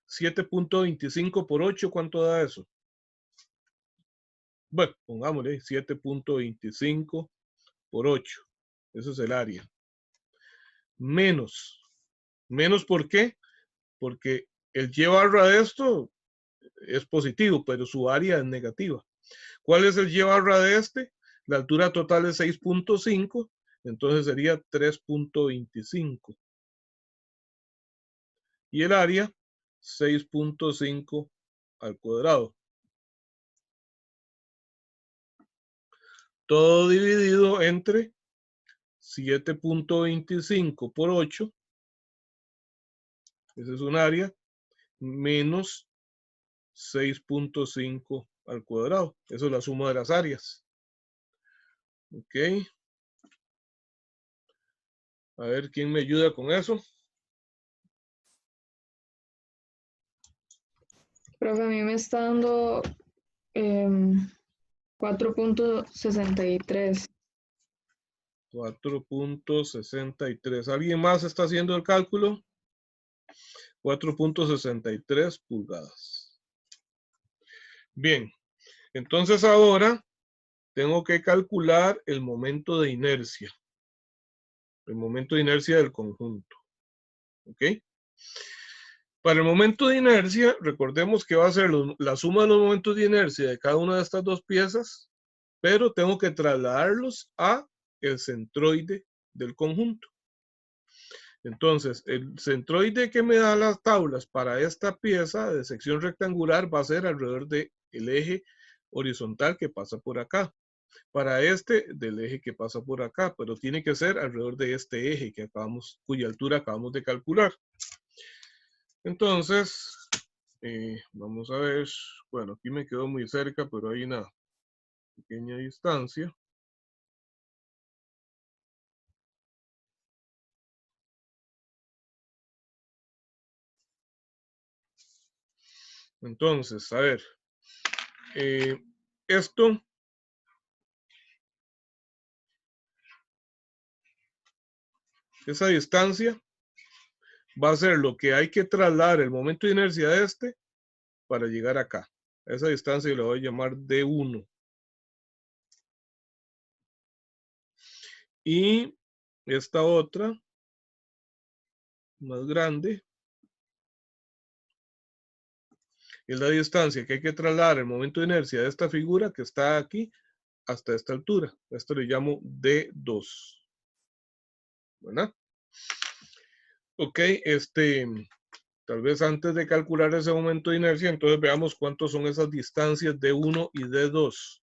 7.25 por 8, ¿cuánto da eso? Bueno, pongámosle 7.25 por 8. Eso es el área. Menos. ¿Menos por qué? Porque el Y barra de esto es positivo, pero su área es negativa. ¿Cuál es el Y barra de este? La altura total es 6.5, entonces sería 3.25. Y el área, 6.5 al cuadrado. Todo dividido entre 7.25 por 8. Ese es un área, menos 6.5 al cuadrado. Eso es la suma de las áreas. Ok. A ver quién me ayuda con eso. Profe, a mí me está dando 4.63. 4.63. ¿Alguien más está haciendo el cálculo? 4.63 pulgadas. Bien, entonces ahora tengo que calcular el momento de inercia. El momento de inercia del conjunto. ¿Ok? Para el momento de inercia, recordemos que va a ser la suma de los momentos de inercia de cada una de estas dos piezas pero tengo que trasladarlos a el centroide del conjunto. Entonces, el centroide que me da las tablas para esta pieza de sección rectangular va a ser alrededor del eje horizontal que pasa por acá. Para este, del eje que pasa por acá, pero tiene que ser alrededor de este eje que cuya altura acabamos de calcular. Entonces, vamos a ver, bueno, aquí me quedó muy cerca, pero hay una pequeña distancia. Entonces, a ver, esto esa distancia va a ser lo que hay que trasladar el momento de inercia de este para llegar acá. A esa distancia le voy a llamar D1. Y esta otra, más grande, es la distancia que hay que trasladar el momento de inercia de esta figura que está aquí hasta esta altura. Esto le llamo D2. ¿Verdad? Ok, tal vez antes de calcular ese momento de inercia, entonces veamos cuántos son esas distancias D1 y D2.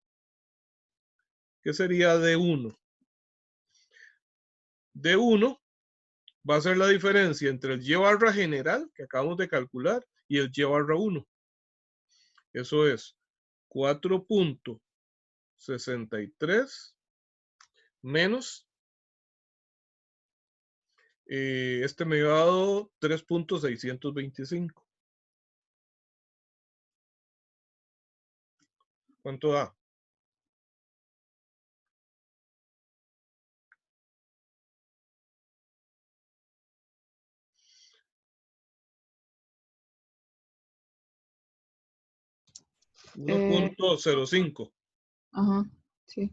¿Qué sería D1? D1 va a ser la diferencia entre el y barra general que acabamos de calcular y el y barra 1. Eso es 4.63 menos, este me ha dado 3.625. ¿Cuánto da? Eh, 1.05. ajá, sí.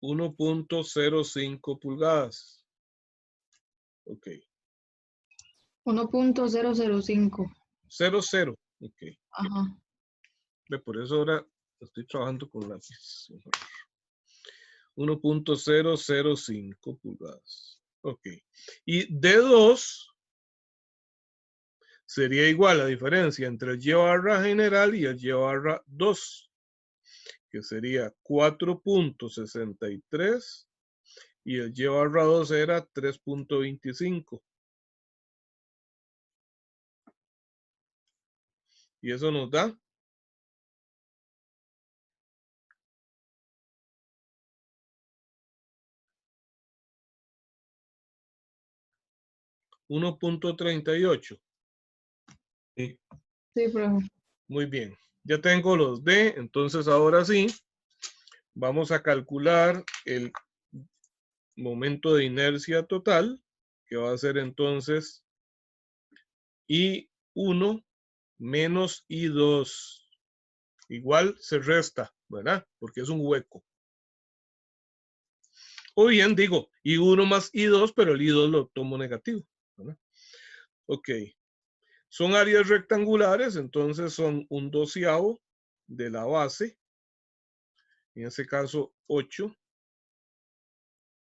1.05 pulgadas. Ok. 1.005. 0,0. Ok. Ajá. Por eso ahora estoy trabajando con lápiz. 1.005 pulgadas. Ok. Y D2 sería igual a la diferencia entre el y barra general y el y barra 2, que sería 4.63 y el y barra 2 era 3.25. Y eso nos da 1.38. Sí. Sí, profe. Muy bien. Ya tengo los D, entonces ahora sí, vamos a calcular el momento de inercia total, que va a ser entonces I1 menos I2. Igual se resta, ¿verdad? Porque es un hueco. O bien digo I1 más I2, pero el I2 lo tomo negativo, ¿verdad? Ok. Son áreas rectangulares, entonces son 1/12 de la base. En este caso, 8.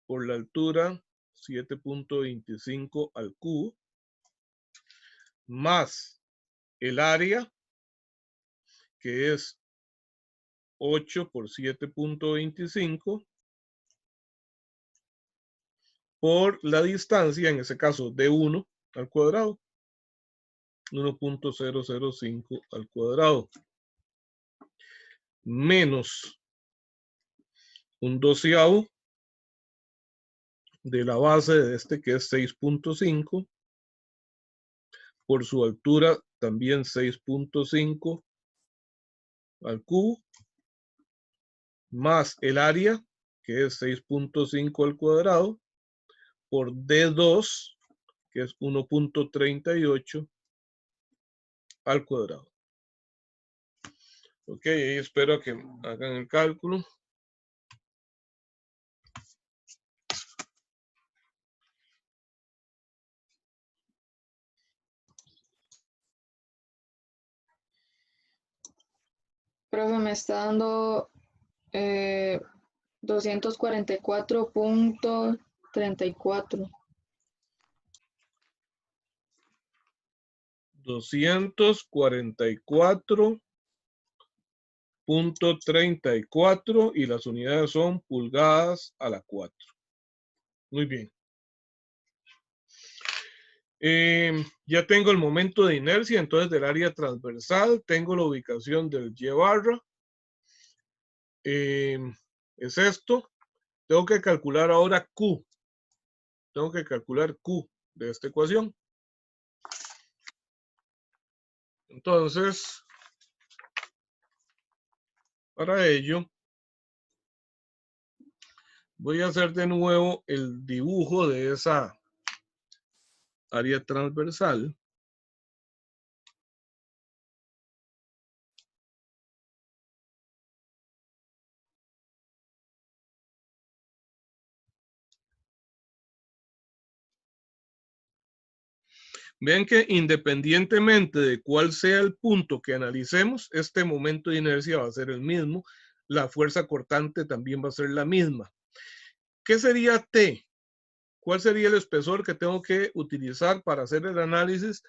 Por la altura, 7.25 al cubo. Más el área, que es 8 por 7.25. Por la distancia, en ese caso, de 1 al cuadrado. 1.005 al cuadrado. Menos 1/12 de la base de este, que es 6.5. Por su altura, también 6.5 al cubo. Más el área, que es 6.5 al cuadrado, por D2, que es 1.38 al cuadrado. Ok, ahí espero que hagan el cálculo. Profe, me está dando 244.34. 244.34 y las unidades son pulgadas a la 4. Muy bien. Ya tengo el momento de inercia, entonces del área transversal, tengo la ubicación del Y barra. Es esto. Tengo que calcular ahora Q. Tengo que calcular Q de esta ecuación. Entonces, para ello, voy a hacer de nuevo el dibujo de esa área transversal. Vean que independientemente de cuál sea el punto que analicemos, este momento de inercia va a ser el mismo. La fuerza cortante también va a ser la misma. ¿Qué sería T? ¿Cuál sería el espesor que tengo que utilizar para hacer el análisis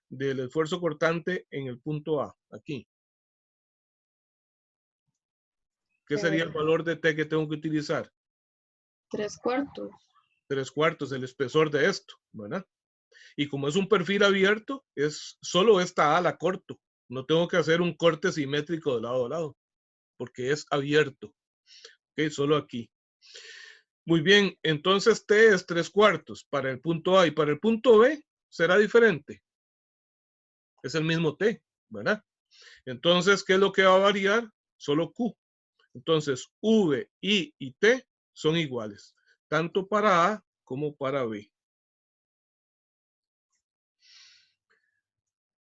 del esfuerzo cortante en el punto A? Aquí. ¿Qué sería el valor de T que tengo que utilizar? 3/4. 3/4, el espesor de esto, ¿verdad? Y como es un perfil abierto, es solo esta A la corto. No tengo que hacer un corte simétrico de lado a lado, porque es abierto. Ok, solo aquí. Muy bien, entonces T es 3/4 para el punto A y para el punto B será diferente. Es el mismo T, ¿verdad? Entonces, ¿qué es lo que va a variar? Solo Q. Entonces, V, I y T son iguales, tanto para A como para B.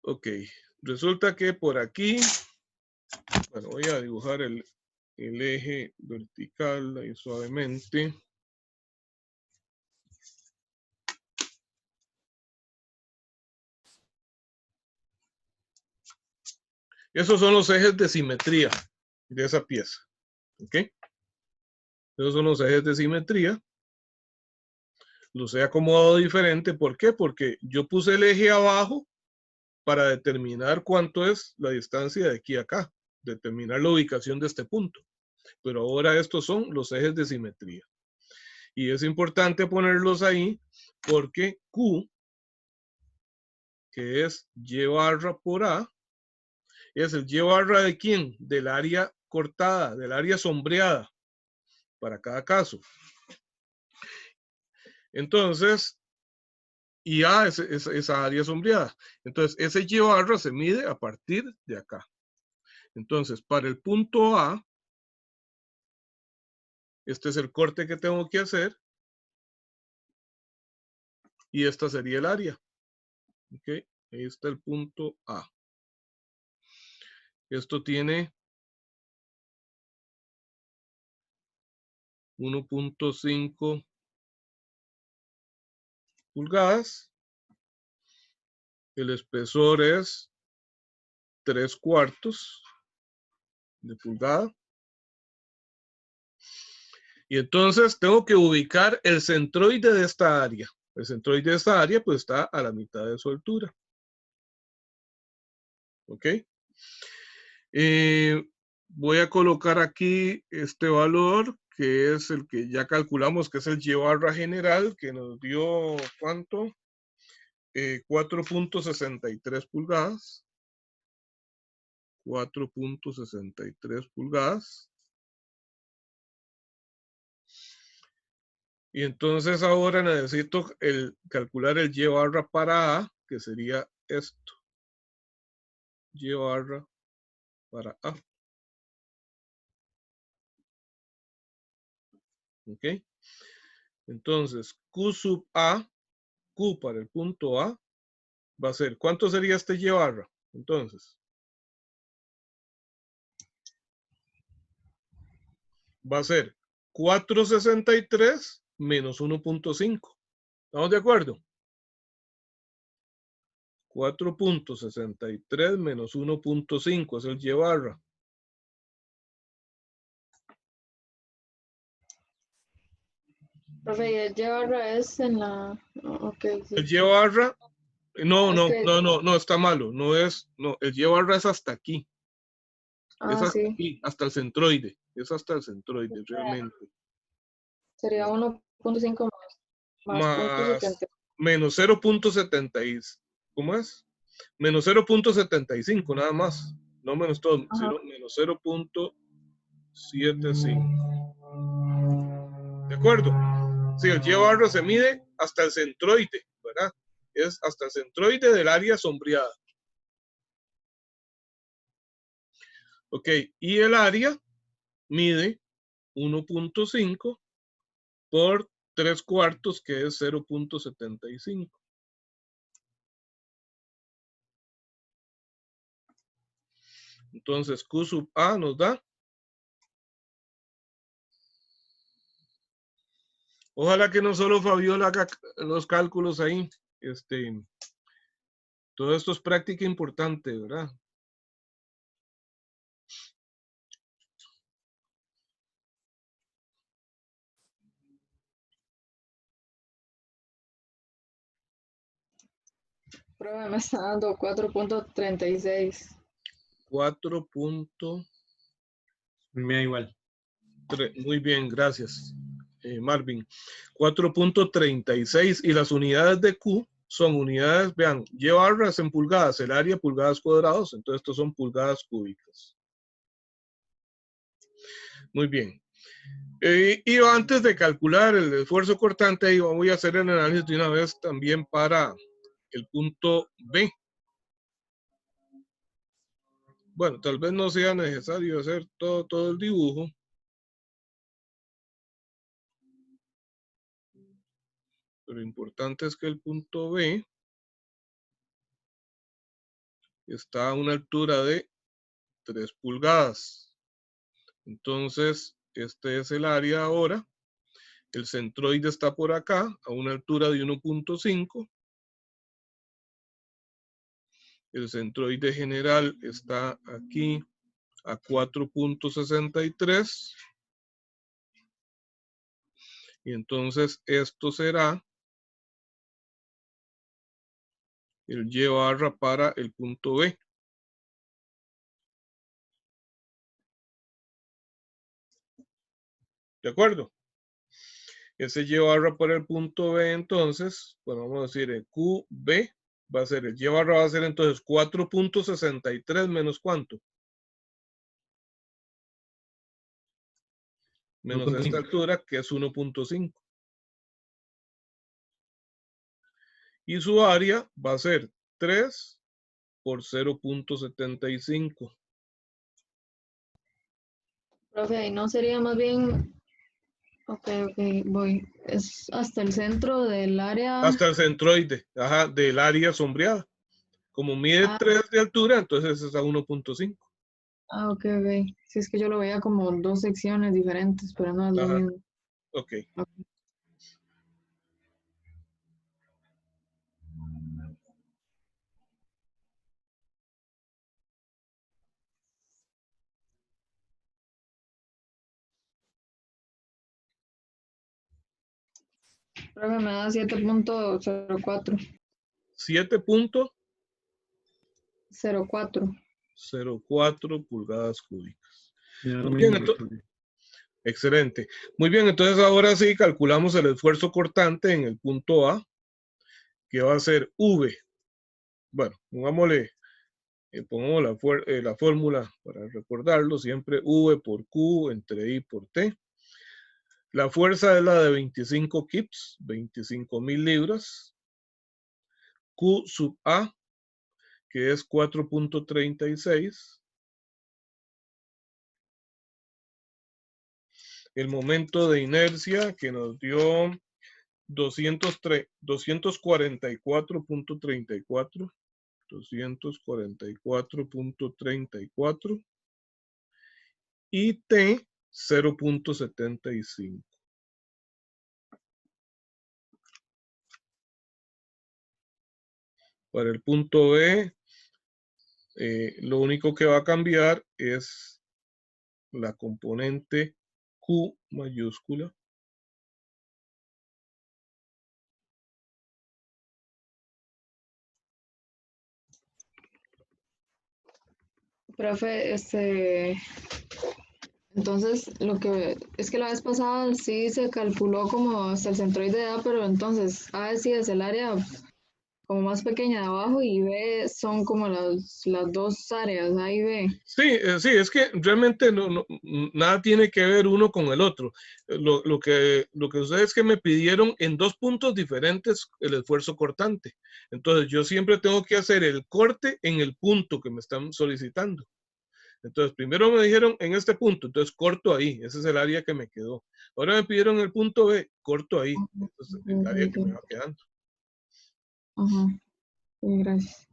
Ok, resulta que por aquí, bueno, voy a dibujar el eje vertical ahí suavemente. Esos son los ejes de simetría de esa pieza. ¿Ok? Esos son los ejes de simetría. Los he acomodado diferente. ¿Por qué? Porque yo puse el eje abajo para determinar cuánto es la distancia de aquí a acá. Determinar la ubicación de este punto. Pero ahora estos son los ejes de simetría. Y es importante ponerlos ahí porque Q, que es Y barra por A, es el Y barra de quién? Del área cortada, del área sombreada, para cada caso. Entonces, y A es esa área sombreada. Entonces, ese Y barra se mide a partir de acá. Entonces, para el punto A, este es el corte que tengo que hacer. Y esta sería el área. ¿Ok? Ahí está el punto A. Esto tiene 1.5 pulgadas. El espesor es 3/4 de pulgada. Y entonces tengo que ubicar el centroide de esta área. El centroide de esta área pues está a la mitad de su altura. ¿Ok? Voy a colocar aquí este valor que es el que ya calculamos que es el Y barra general que nos dio ¿cuánto? 4.63 pulgadas. 4.63 pulgadas. Y entonces ahora necesito calcular el Y barra para A, que sería esto. Y barra para A. ¿Ok? Entonces, Q sub A, Q para el punto A, va a ser, ¿cuánto sería este Y barra? Entonces, va a ser 4.63 menos 1.5. ¿Estamos de acuerdo? 4.63 menos 1.5 es el Y barra. Profe, y el Y barra es en la... ok, sí. El Y barra, no, Es no, que... no, no, no, está malo. No es, no, el Y barra es hasta aquí. Es hasta sí. aquí, hasta el centroide. Es hasta el centroide, realmente. Sería 1.5 más punto Más 70. menos 0.70. ¿Cómo es? Menos 0.75, nada más. No menos todo, Ajá. sino menos 0.75. ¿De acuerdo? Sí, el Y barra se mide hasta el centroide, ¿verdad? Es hasta el centroide del área sombreada. Ok, y el área mide 1.5 por 3/4, que es 0.75. Entonces, Q sub A nos da. Ojalá que no solo Fabiola haga los cálculos ahí. Todo esto es práctica importante, ¿verdad? Profe, me está dando 4.36. 4.3. Me da igual. Muy bien, gracias, Marvin. 4.36 y las unidades de Q son unidades, vean, Y barras en pulgadas, el área pulgadas cuadrados, entonces estos son pulgadas cúbicas. Muy bien. Y antes de calcular el esfuerzo cortante, voy a hacer el análisis de una vez también para el punto B. Bueno, tal vez no sea necesario hacer todo el dibujo. Pero lo importante es que el punto B está a una altura de 3 pulgadas. Entonces, este es el área ahora. El centroide está por acá, a una altura de 1.5. El centroide general está aquí a 4.63. Y entonces esto será el Y barra para el punto B. ¿De acuerdo? Ese Y barra para el punto B, entonces, bueno, vamos a decir el QB va a ser, el Y barra va a ser entonces 4.63 menos ¿cuánto? Menos esta 1.5. altura, que es 1.5. Y su área va a ser 3 por 0.75. Profe, ¿y no sería más bien... Ok, voy. Es hasta el centro del área... Hasta el centroide, ajá, del área sombreada. Como mide Ah, 3 de altura, entonces es a 1.5. ok. Sí, es que yo lo veía como dos secciones diferentes, pero no es lo Ajá, mismo. ok. Ok. Profe, me da 7.04. 7.04 04. pulgadas cúbicas. Me da lo Muy bien, mismo. excelente. Muy bien, entonces ahora sí calculamos el esfuerzo cortante en el punto A, que va a ser V. Bueno, pongámosle, pongamos la fórmula para recordarlo, siempre V por Q entre I por T. La fuerza es la de 25 kips, 25,000 libras. Q sub A, que es 4.36. El momento de inercia que nos dio 244.34. 244.34 y T 0.75. Para el punto B, lo único que va a cambiar es la componente Q mayúscula Profe, entonces lo que es que la vez pasada sí se calculó como hasta el centroide de A, pero entonces A sí es el área como más pequeña de abajo y B son como las dos áreas, A y B. Sí, sí, es que realmente nada tiene que ver uno con el otro. Lo que ustedes que me pidieron en dos puntos diferentes el esfuerzo cortante. Entonces yo siempre tengo que hacer el corte en el punto que me están solicitando. Entonces primero me dijeron en este punto, entonces corto ahí, ese es el área que me quedó. Ahora me pidieron el punto B, corto ahí, entonces el área que me va quedando. Ajá, sí, gracias.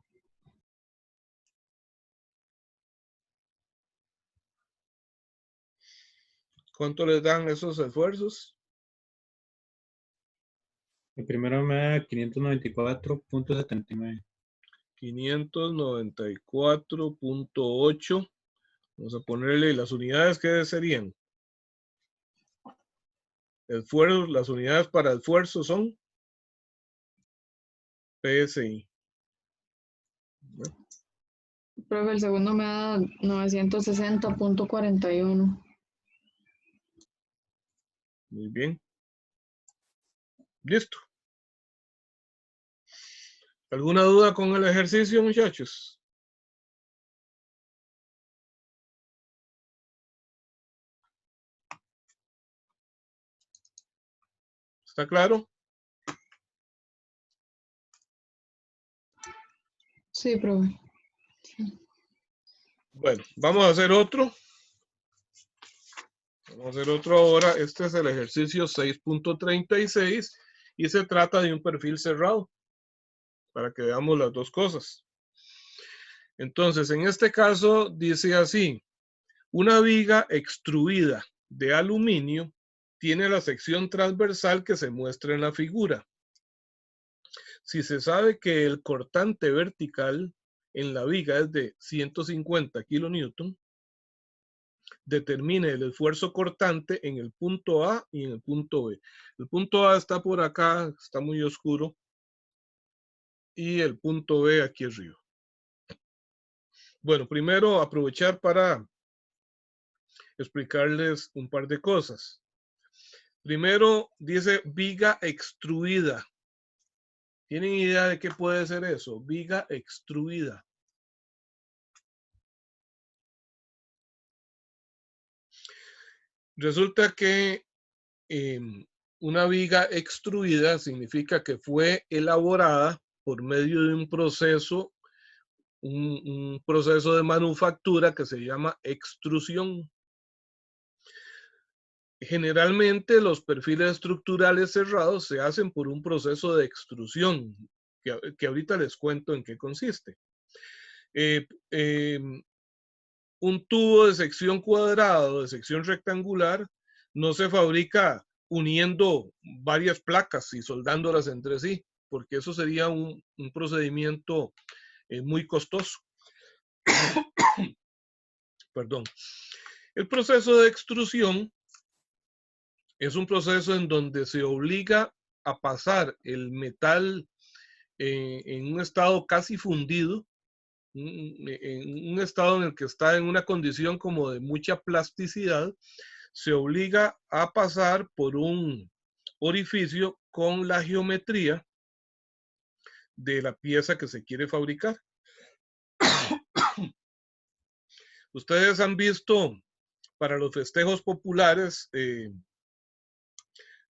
¿Cuánto les dan esos esfuerzos? El primero me da 594.79. 594.8. Vamos a ponerle las unidades que serían. Esfuerzo, las unidades para esfuerzo son PSI. Profe, el segundo me da 960.41. Muy bien. Listo. ¿Alguna duda con el ejercicio, muchachos? ¿Está claro? Sí, profe. Bueno, vamos a hacer otro. Vamos a hacer otro ahora. Este es el ejercicio 6.36 y se trata de un perfil cerrado para que veamos las dos cosas. Entonces, en este caso dice así, una viga extruida de aluminio tiene la sección transversal que se muestra en la figura. Si se sabe que el cortante vertical en la viga es de 150 kilonewton, determine el esfuerzo cortante en el punto A y en el punto B. El punto A está por acá, está muy oscuro, y el punto B aquí arriba. Bueno, primero aprovechar para explicarles un par de cosas. Primero dice viga extruida. ¿Tienen idea de qué puede ser eso? Viga extruida. Resulta que una viga extruida significa que fue elaborada por medio de un proceso de manufactura que se llama extrusión. Generalmente los perfiles estructurales cerrados se hacen por un proceso de extrusión, que ahorita les cuento en qué consiste. Un tubo de sección cuadrada o de sección rectangular no se fabrica uniendo varias placas y soldándolas entre sí, porque eso sería un procedimiento muy costoso. Perdón. El proceso de extrusión es un proceso en donde se obliga a pasar el metal en un estado casi fundido, en un estado en el que está en una condición como de mucha plasticidad, se obliga a pasar por un orificio con la geometría de la pieza que se quiere fabricar. Ustedes han visto para los festejos populares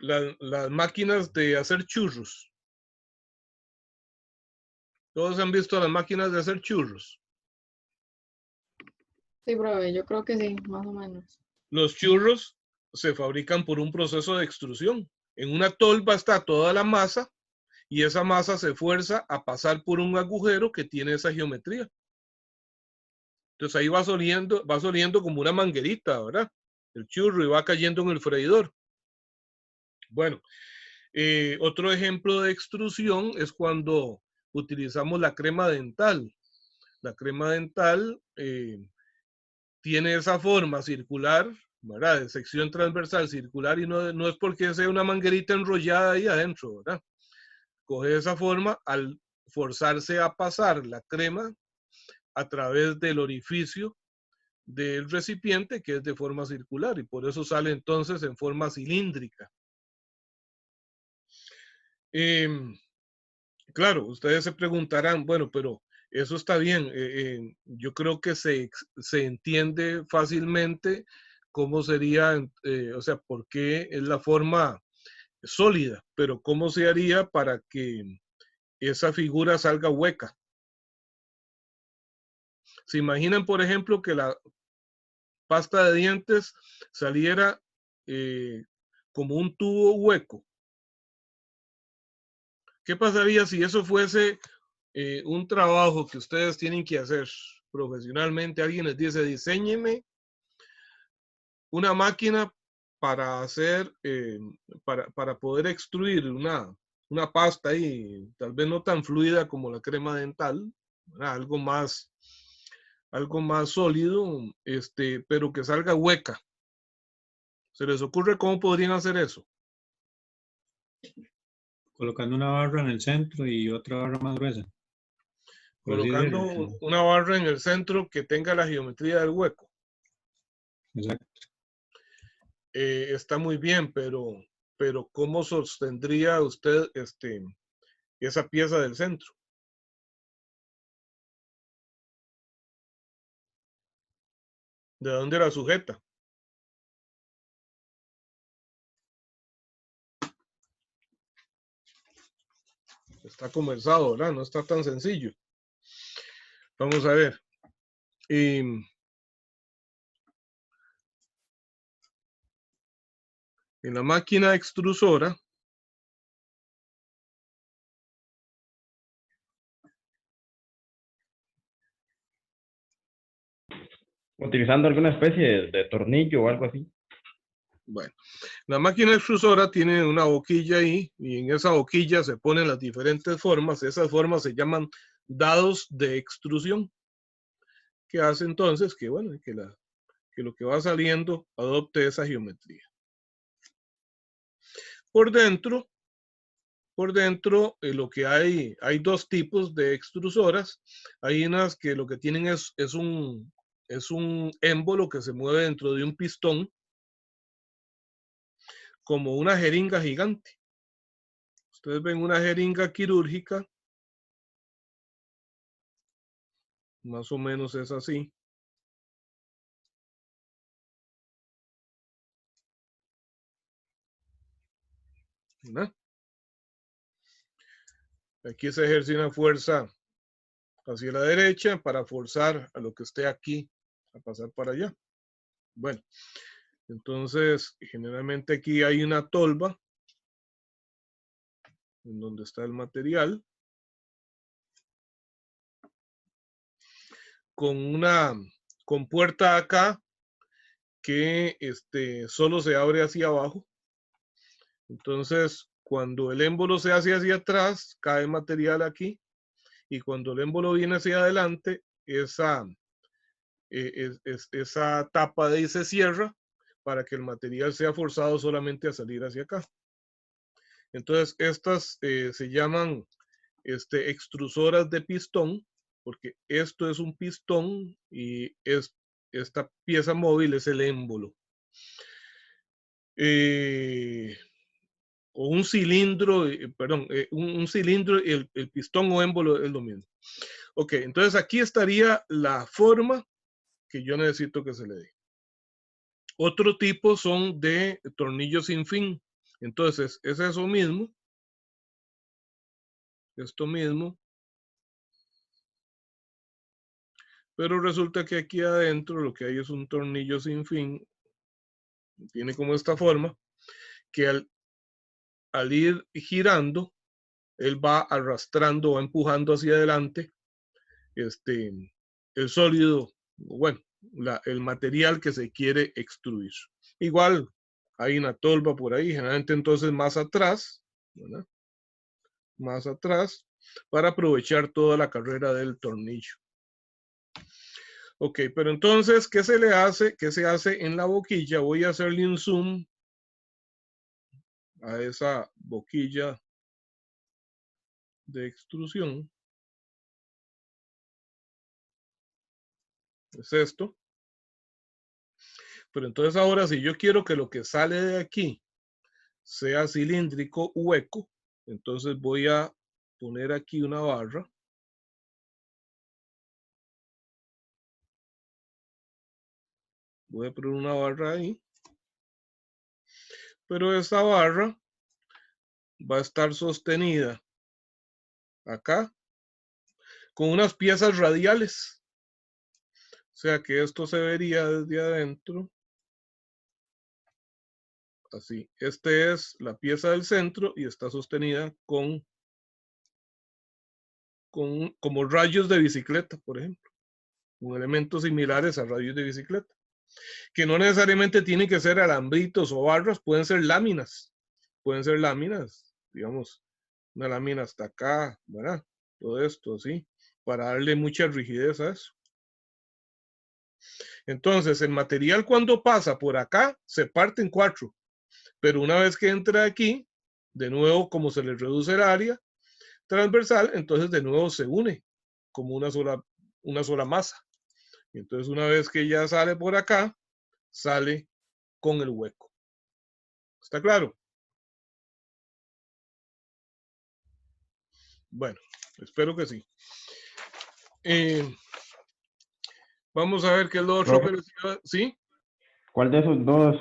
las máquinas de hacer churros. Todos han visto las máquinas de hacer churros. Sí, profe, yo creo que sí, más o menos. Los churros se fabrican por un proceso de extrusión. En una tolva está toda la masa y esa masa se fuerza a pasar por un agujero que tiene esa geometría. Entonces ahí va soliendo como una manguerita, ¿verdad? El churro y va cayendo en el freidor. Bueno, otro ejemplo de extrusión es cuando utilizamos la crema dental. La crema dental tiene esa forma circular, ¿verdad? De sección transversal circular y no es porque sea una manguerita enrollada ahí adentro, ¿verdad? Coge esa forma al forzarse a pasar la crema a través del orificio del recipiente, que es de forma circular, y por eso sale entonces en forma cilíndrica. Claro, ustedes se preguntarán, bueno, pero eso está bien. Yo creo que se entiende fácilmente cómo sería, o sea, por qué es la forma sólida, pero cómo se haría para que esa figura salga hueca. ¿Se imaginan, por ejemplo, que la pasta de dientes saliera como un tubo hueco? ¿Qué pasaría si eso fuese un trabajo que ustedes tienen que hacer profesionalmente? Alguien les dice, diséñeme una máquina para hacer, para poder extruir una pasta ahí, tal vez no tan fluida como la crema dental, ¿verdad? Algo más sólido, pero que salga hueca. ¿Se les ocurre cómo podrían hacer eso? Colocando una barra en el centro y otra barra más gruesa. Por así Colocando decirlo. una barra en el centro que tenga la geometría del hueco. Exacto. Está muy bien, pero ¿cómo sostendría usted esa pieza del centro? ¿De dónde la sujeta? Está conversado, ¿verdad? No está tan sencillo. Vamos a ver. En la máquina extrusora, Utilizando alguna especie de tornillo o algo así. bueno, la máquina extrusora tiene una boquilla ahí y en esa boquilla se ponen las diferentes formas. Esas formas se llaman dados de extrusión, que hace entonces que, bueno, que lo que va saliendo adopte esa geometría. Por dentro, lo que hay dos tipos de extrusoras. Hay unas que lo que tienen es un émbolo que se mueve dentro de un pistón, como una jeringa gigante. Ustedes ven una jeringa quirúrgica, más o menos es así. ¿Verdad? Aquí se ejerce una fuerza hacia la derecha para forzar a lo que esté aquí a pasar para allá. Bueno, entonces generalmente aquí hay una tolva en donde está el material, con una compuerta acá que solo se abre hacia abajo. Entonces, cuando el émbolo se hace hacia atrás, cae material aquí, y cuando el émbolo viene hacia adelante, esa tapa de ahí se cierra para que el material sea forzado solamente a salir hacia acá. Entonces, estas se llaman extrusoras de pistón, porque esto es un pistón y esta pieza móvil es el émbolo. O un cilindro, perdón, un cilindro y el pistón o émbolo es lo mismo. Ok, entonces aquí estaría la forma que yo necesito que se le dé. Otro tipo son de tornillos sin fin. Entonces, es eso mismo. Esto mismo. Pero resulta que aquí adentro lo que hay es un tornillo sin fin. Tiene como esta forma, que al ir girando, él va arrastrando, va empujando hacia adelante el sólido, bueno, el material que se quiere extruir. Igual hay una tolva por ahí, generalmente entonces más atrás, ¿verdad? Más atrás, para aprovechar toda la carrera del tornillo. Ok, pero entonces, ¿qué se le hace? ¿Qué se hace en la boquilla? Voy a hacerle un zoom a esa boquilla de extrusión. es esto. Pero entonces ahora si yo quiero que lo que sale de aquí sea cilíndrico hueco, entonces voy a poner aquí una barra. Voy a poner una barra ahí. Pero esta barra va a estar sostenida acá con unas piezas radiales. O sea que esto se vería desde adentro. Así. Este es la pieza del centro y está sostenida con como rayos de bicicleta, por ejemplo. Con elementos similares a rayos de bicicleta. Que no necesariamente tienen que ser alambritos o barras, pueden ser láminas. Pueden ser láminas, digamos, una lámina hasta acá, ¿verdad? Todo esto, así, para darle mucha rigidez a eso. Entonces, el material cuando pasa por acá, se parte en 4. Pero una vez que entra aquí, de nuevo, como se le reduce el área transversal, entonces de nuevo se une como una sola masa. Y entonces una vez que ya sale por acá, sale con el hueco. ¿Está claro? Bueno, espero que sí. Vamos a ver qué es lo otro que les iba. ¿Sí? ¿Cuál de esos dos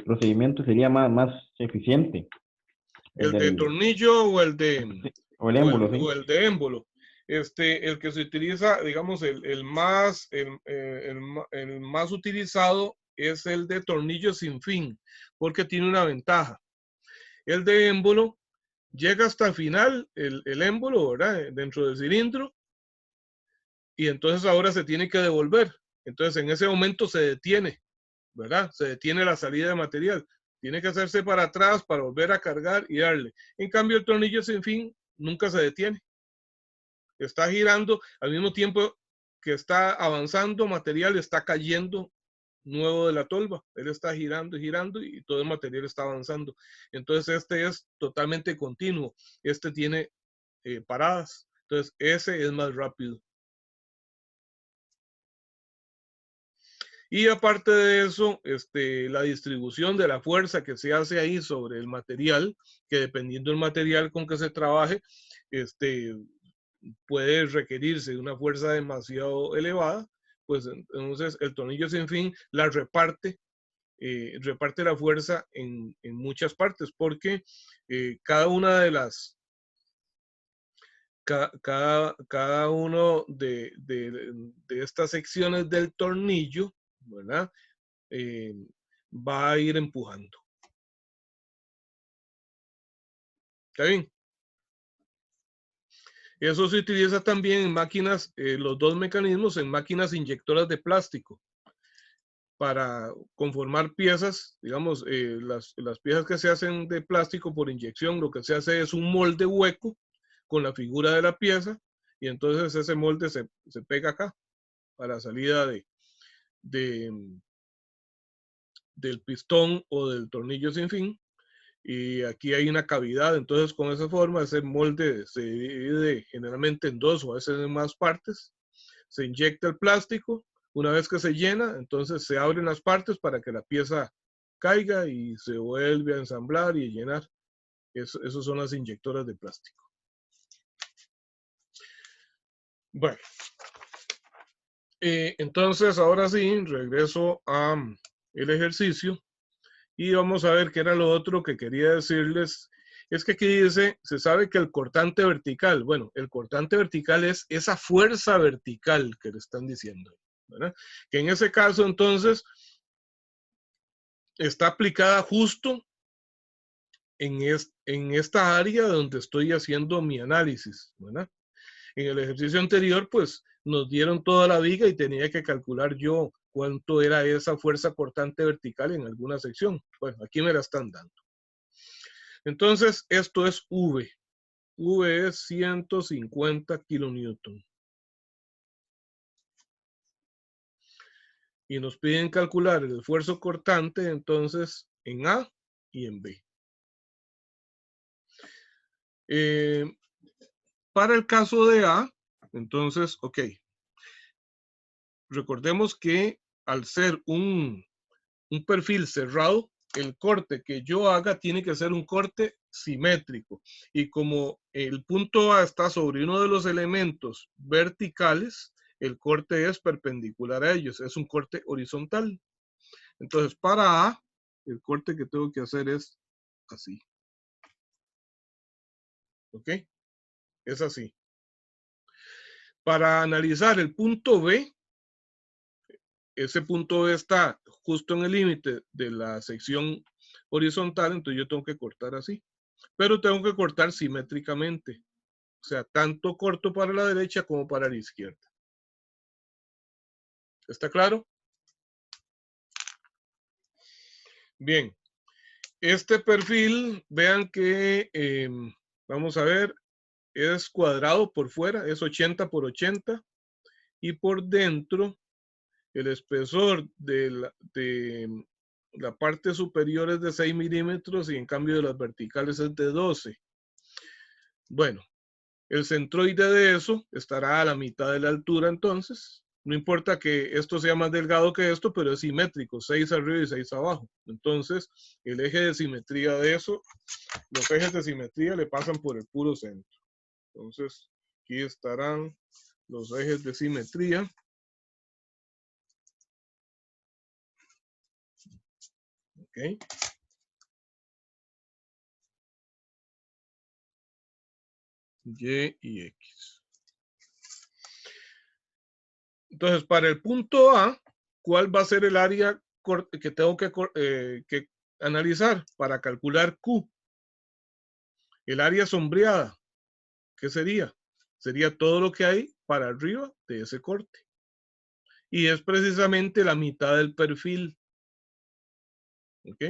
procedimientos sería más eficiente? ¿El de tornillo o el de o el émbolo, sí. o el de émbolo? El que se utiliza, digamos, el más utilizado es el de tornillo sin fin, porque tiene una ventaja. El de émbolo llega hasta el final, el émbolo, ¿verdad? Dentro del cilindro, y entonces ahora se tiene que devolver. Entonces en ese momento se detiene, ¿verdad? Se detiene la salida de material. Tiene que hacerse para atrás para volver a cargar y darle. En cambio, el tornillo sin fin nunca se detiene. Está girando al mismo tiempo que está avanzando material, está cayendo nuevo de la tolva. Él está girando y girando y todo el material está avanzando. Entonces este es totalmente continuo. Este tiene paradas. Entonces ese es más rápido. Y aparte de eso, la distribución de la fuerza que se hace ahí sobre el material, que dependiendo del material con que se trabaje, puede requerirse una fuerza demasiado elevada, pues entonces el tornillo sin fin la reparte la fuerza en muchas partes, porque cada una de las, cada uno de estas secciones del tornillo, ¿verdad? Va a ir empujando. ¿Está bien? Eso se utiliza también en máquinas, los dos mecanismos en máquinas inyectoras de plástico para conformar piezas, digamos, las piezas que se hacen de plástico por inyección, lo que se hace es un molde hueco con la figura de la pieza y entonces ese molde se pega acá para salida del pistón o del tornillo sin fin. Y aquí hay una cavidad, entonces con esa forma ese molde se divide generalmente en 2 o a veces en más partes, se inyecta el plástico, una vez que se llena, entonces se abren las partes para que la pieza caiga y se vuelve a ensamblar y llenar. Esos son las inyectoras de plástico. Bueno, entonces ahora sí, regreso a el ejercicio. Y vamos a ver qué era lo otro que quería decirles. Es que aquí dice, se sabe que el cortante vertical, bueno, el cortante vertical es esa fuerza vertical que le están diciendo, ¿verdad? Que en ese caso entonces está aplicada justo en esta área donde estoy haciendo mi análisis, ¿verdad? En el ejercicio anterior, pues nos dieron toda la viga y tenía que calcular yo cuánto era esa fuerza cortante vertical en alguna sección. Bueno, aquí me la están dando. Entonces, esto es V. V es 150 kilonewton. Y nos piden calcular el esfuerzo cortante, entonces, en A y en B. Para el caso de A, entonces, ok. recordemos que al ser un perfil cerrado, el corte que yo haga tiene que ser un corte simétrico. Y como el punto A está sobre uno de los elementos verticales, el corte es perpendicular a ellos, es un corte horizontal. Entonces, para A, el corte que tengo que hacer es así. ¿Ok? Es así. Para analizar el punto B, ese punto B está justo en el límite de la sección horizontal, entonces yo tengo que cortar así. Pero tengo que cortar simétricamente. O sea, tanto corto para la derecha como para la izquierda. ¿Está claro? Bien. Este perfil, vean que, vamos a ver, es cuadrado por fuera, es 80 por 80. Y por dentro, el espesor de la parte superior es de 6 milímetros y en cambio de las verticales es de 12. Bueno, el centroide de eso estará a la mitad de la altura entonces. No importa que esto sea más delgado que esto, pero es simétrico, 6 arriba y 6 abajo. Entonces, el eje de simetría de eso, los ejes de simetría le pasan por el puro centro. Entonces, aquí estarán los ejes de simetría. Ok. Y y X. Entonces, para el punto A, ¿cuál va a ser el área que tengo que analizar para calcular Q? El área sombreada, ¿qué sería? Sería todo lo que hay para arriba de ese corte. Y es precisamente la mitad del perfil. ¿Ok?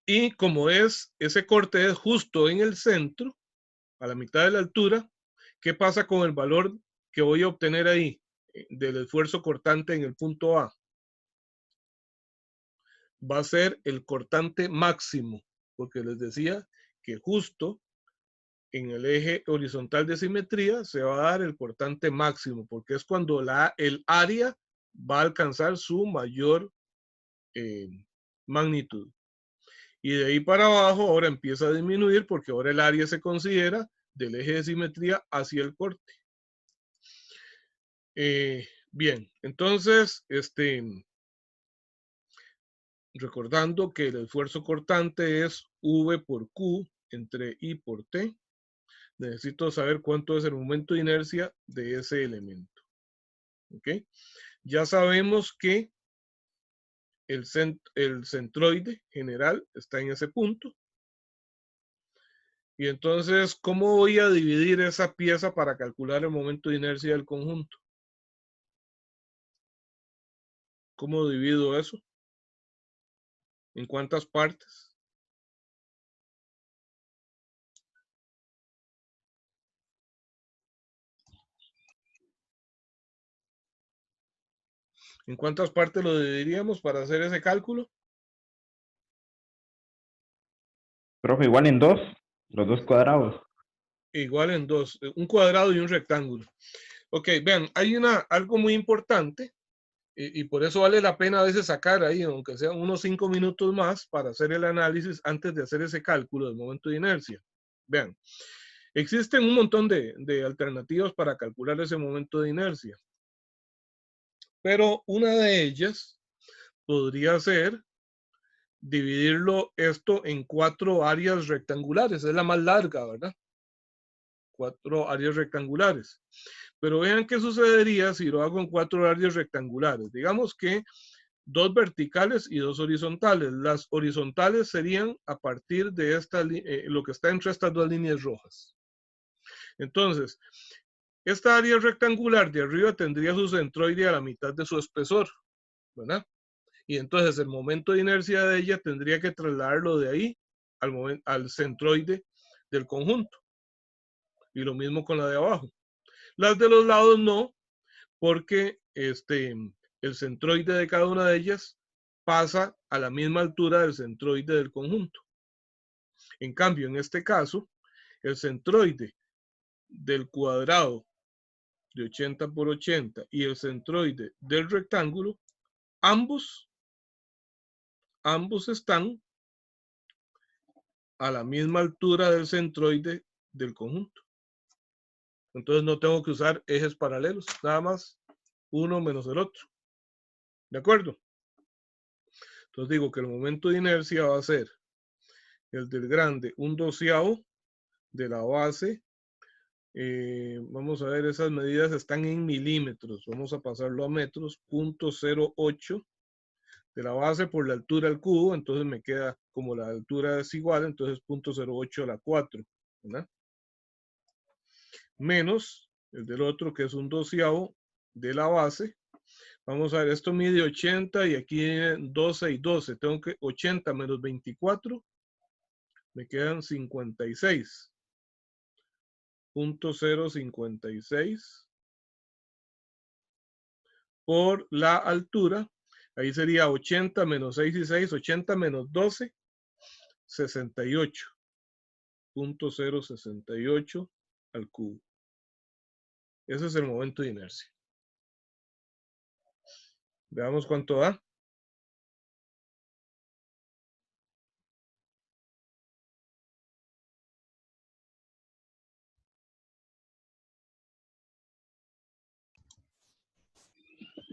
Y como ese corte es justo en el centro, a la mitad de la altura, ¿qué pasa con el valor que voy a obtener ahí del esfuerzo cortante en el punto A? Va a ser el cortante máximo, porque les decía que justo en el eje horizontal de simetría se va a dar el cortante máximo, porque es cuando el área va a alcanzar su mayor magnitud. Y de ahí para abajo ahora empieza a disminuir porque ahora el área se considera del eje de simetría hacia el corte. Bien, entonces, recordando que el esfuerzo cortante es V por Q entre I por T, necesito saber cuánto es el momento de inercia de ese elemento. ¿Ok? Ya sabemos que el centroide general está en ese punto. Y entonces, ¿cómo voy a dividir esa pieza para calcular el momento de inercia del conjunto? ¿Cómo divido eso? ¿En cuántas partes? ¿En cuántas partes lo dividiríamos para hacer ese cálculo? Profe, igual en dos, los dos cuadrados. Igual en dos, un cuadrado y un rectángulo. Ok, vean, hay algo muy importante y por eso vale la pena a veces sacar ahí, aunque sean unos 5 minutos más para hacer el análisis antes de hacer ese cálculo del momento de inercia. Vean, existen un montón de alternativas para calcular ese momento de inercia, pero una de ellas podría ser dividirlo esto en 4 áreas rectangulares, es la más larga, ¿verdad? 4 áreas rectangulares. Pero vean qué sucedería si lo hago en 4 áreas rectangulares. Digamos que 2 verticales y 2 horizontales. Las horizontales serían a partir de lo que está entre estas 2 líneas rojas. Entonces, esta área rectangular de arriba tendría su centroide a la mitad de su espesor, ¿verdad? Y entonces el momento de inercia de ella tendría que trasladarlo de ahí al centroide del conjunto. Y lo mismo con la de abajo. Las de los lados no, porque el centroide de cada una de ellas pasa a la misma altura del centroide del conjunto. En cambio, en este caso, el centroide del cuadrado de 80 por 80 y el centroide del rectángulo, ambos están a la misma altura del centroide del conjunto. Entonces no tengo que usar ejes paralelos, nada más uno menos el otro. ¿De acuerdo? Entonces digo que el momento de inercia va a ser el del grande 1/12 de la base. Vamos a ver, esas medidas están en milímetros. Vamos a pasarlo a metros. 0.08 de la base por la altura al cubo. Entonces me queda, como la altura es igual, entonces 0.08 a la 4. ¿Verdad? Menos el del otro, que es 1/12 de la base. Vamos a ver, esto mide 80 y aquí 12 y 12. Tengo que 80 menos 24. Me quedan 56. 0.056 por la altura. Ahí sería 80 menos 6 y 6. 80 menos 12. 68. 0.068 al cubo. Ese es el momento de inercia. Veamos cuánto da.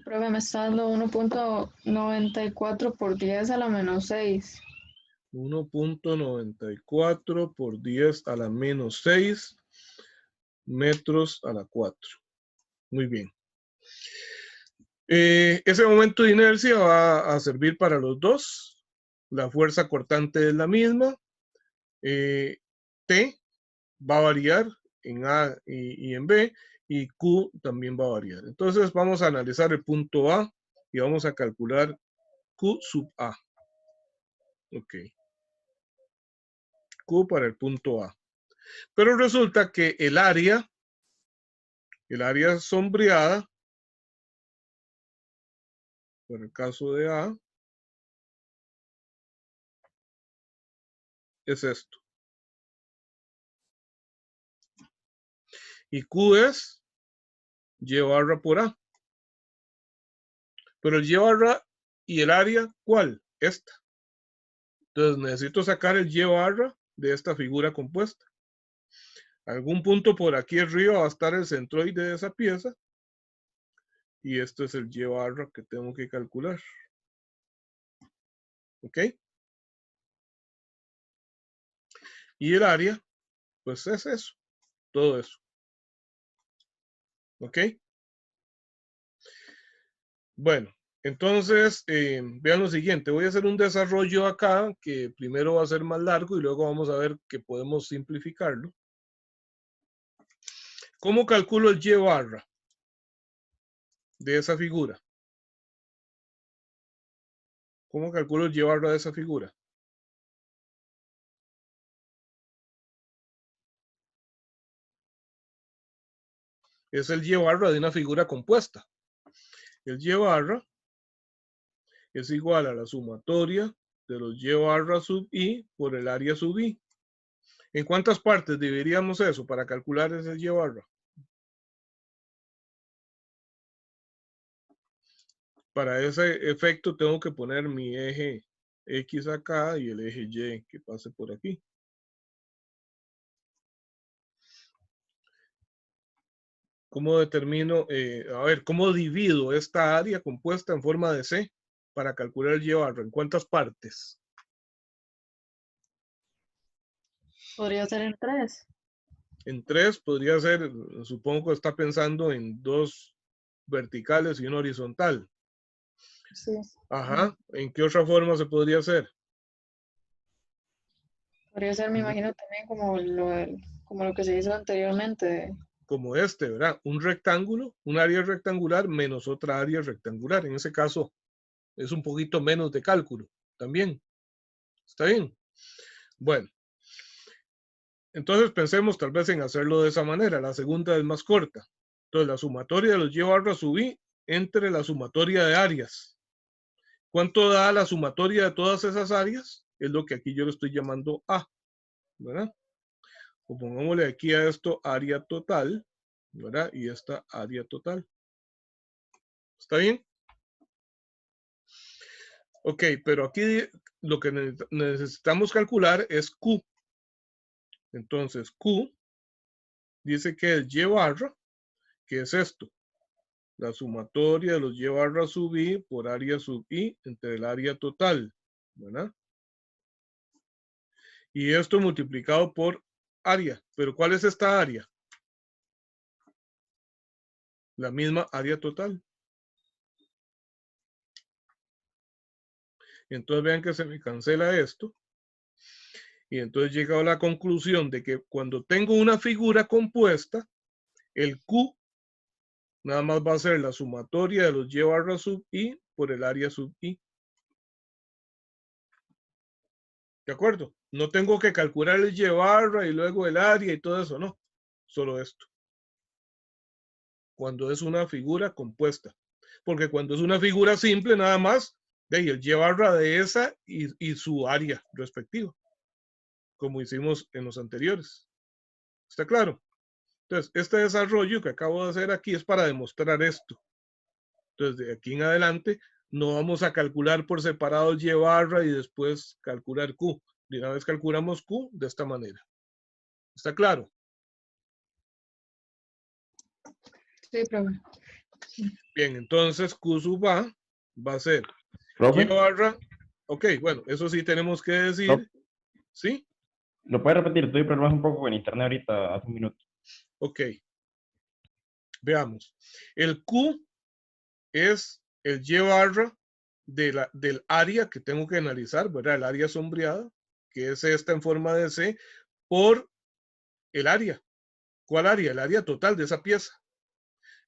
Profe, me está dando 1.94 por 10 a la menos 6. 1.94 por 10 a la menos 6 metros a la 4. Muy bien. Ese momento de inercia va a servir para los dos. La fuerza cortante es la misma. T va a variar en A y en B, y Q también va a variar. Entonces vamos a analizar el punto A y vamos a calcular Q sub A. Ok. Q para el punto A. Pero resulta que el área sombreada, por el caso de A, es esto. Y Q es Y barra por A. Pero el Y barra y el área, ¿cuál? Esta. Entonces necesito sacar el Y barra de esta figura compuesta. Algún punto por aquí arriba va a estar el centroide de esa pieza. Y esto es el Y barra que tengo que calcular. ¿Ok? Y el área, pues es eso. Todo eso. ¿Ok? Bueno, entonces vean lo siguiente. Voy a hacer un desarrollo acá que primero va a ser más largo y luego vamos a ver que podemos simplificarlo. ¿Cómo calculo el Y barra de esa figura? ¿Cómo calculo el Y barra de esa figura? Es el Y barra de una figura compuesta. El Y barra es igual a la sumatoria de los Y barra sub I por el área sub I. ¿En cuántas partes dividiríamos eso para calcular ese Y barra? Para ese efecto tengo que poner mi eje X acá y el eje Y que pase por aquí. ¿Cómo determino, cómo divido esta área compuesta en forma de C para calcular el Y barra? ¿En cuántas partes? Podría ser en 3. En 3 podría ser, supongo que está pensando en 2 verticales y una horizontal. Sí. Ajá. ¿En qué otra forma se podría hacer? Podría ser, me imagino, también como lo que se hizo anteriormente. Como este, ¿verdad? Un rectángulo, un área rectangular menos otra área rectangular. En ese caso es un poquito menos de cálculo también. ¿Está bien? Bueno. Entonces pensemos tal vez en hacerlo de esa manera. La segunda es más corta. Entonces la sumatoria de los Y barra sub I entre la sumatoria de áreas. ¿Cuánto da la sumatoria de todas esas áreas? Es lo que aquí yo le estoy llamando A, ¿verdad? O pongámosle aquí a esto área total, ¿verdad? Y esta área total. ¿Está bien? Ok, pero aquí lo que necesitamos calcular es Q. Entonces, Q dice que es Y barra, que es esto. La sumatoria de los Y barra sub I por área sub I entre el área total, ¿verdad? Y esto multiplicado por área. ¿Pero cuál es esta área? La misma área total. Entonces vean que se me cancela esto. Y entonces he llegado a la conclusión de que cuando tengo una figura compuesta, el Q nada más va a ser la sumatoria de los Y barra sub I por el área sub I. ¿De acuerdo? No tengo que calcular el Y barra y luego el área y todo eso, no. Solo esto. Cuando es una figura compuesta. Porque cuando es una figura simple, nada más, de ahí el Y barra de esa y su área respectiva. Como hicimos en los anteriores. ¿Está claro? Entonces, este desarrollo que acabo de hacer aquí es para demostrar esto. Entonces, de aquí en adelante, no vamos a calcular por separado el Y barra y después calcular Q. De una vez calculamos Q de esta manera. ¿Está claro? Sí, profe. Bien, entonces Q sub A va a ser Y Profe, barra. Ok, bueno, eso sí tenemos que decir. ¿Sí? ¿lo puede repetir? Estoy problemas un poco con internet ahorita, hace un minuto. Ok. Veamos. El Q es el Y barra del área que tengo que analizar, ¿verdad? El área sombreada, que es esta en forma de C, por el área. ¿Cuál área? El área total de esa pieza.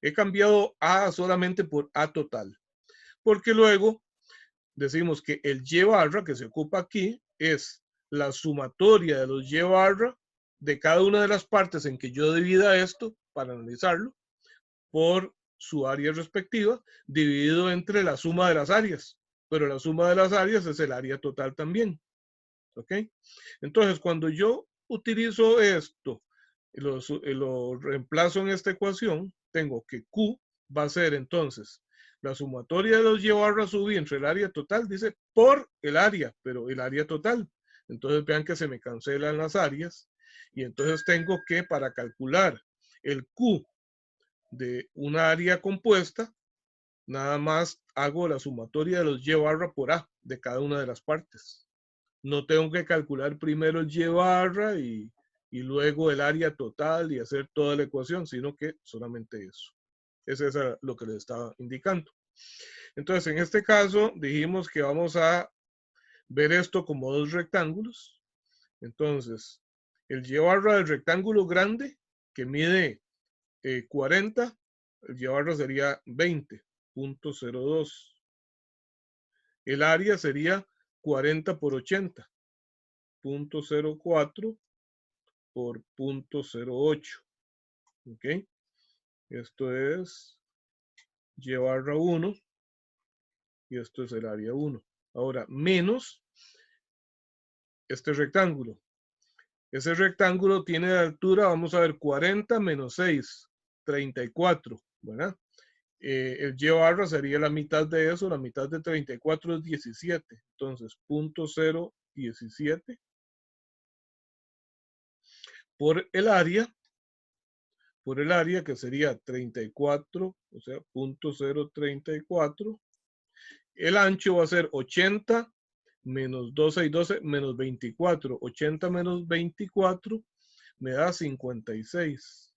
He cambiado A solamente por A total, porque luego decimos que el Y barra que se ocupa aquí es la sumatoria de los Y barra de cada una de las partes en que yo divida esto para analizarlo por su área respectiva, dividido entre la suma de las áreas. Pero la suma de las áreas es el área total también. ¿Ok? Entonces, cuando yo utilizo esto, lo reemplazo en esta ecuación, tengo que Q va a ser entonces la sumatoria de los Y barra sub I entre el área total, dice por el área, pero el área total. Entonces vean que se me cancelan las áreas y entonces tengo que para calcular el Q de una área compuesta, nada más hago la sumatoria de los Y barra por A de cada una de las partes. No tengo que calcular primero el Y barra y luego el área total y hacer toda la ecuación, sino que solamente eso. Eso es lo que les estaba indicando. Entonces, en este caso, dijimos que vamos a ver esto como dos rectángulos. Entonces, el Y barra del rectángulo grande, que mide 40, el Y barra sería 20.02. El área sería 40 por 80, 0.04 por 0.08. ¿Ok? Esto es Y barra 1 y esto es el área 1. Ahora, menos este rectángulo. Ese rectángulo tiene de altura, vamos a ver, 40 menos 6, 34, ¿verdad? El Y barra sería la mitad de eso, la mitad de 34 es 17. Entonces, 0.017 por el área que sería 34, o sea, 0.034. El ancho va a ser 80 menos 12 y 12 menos 24. 80 menos 24 me da 56.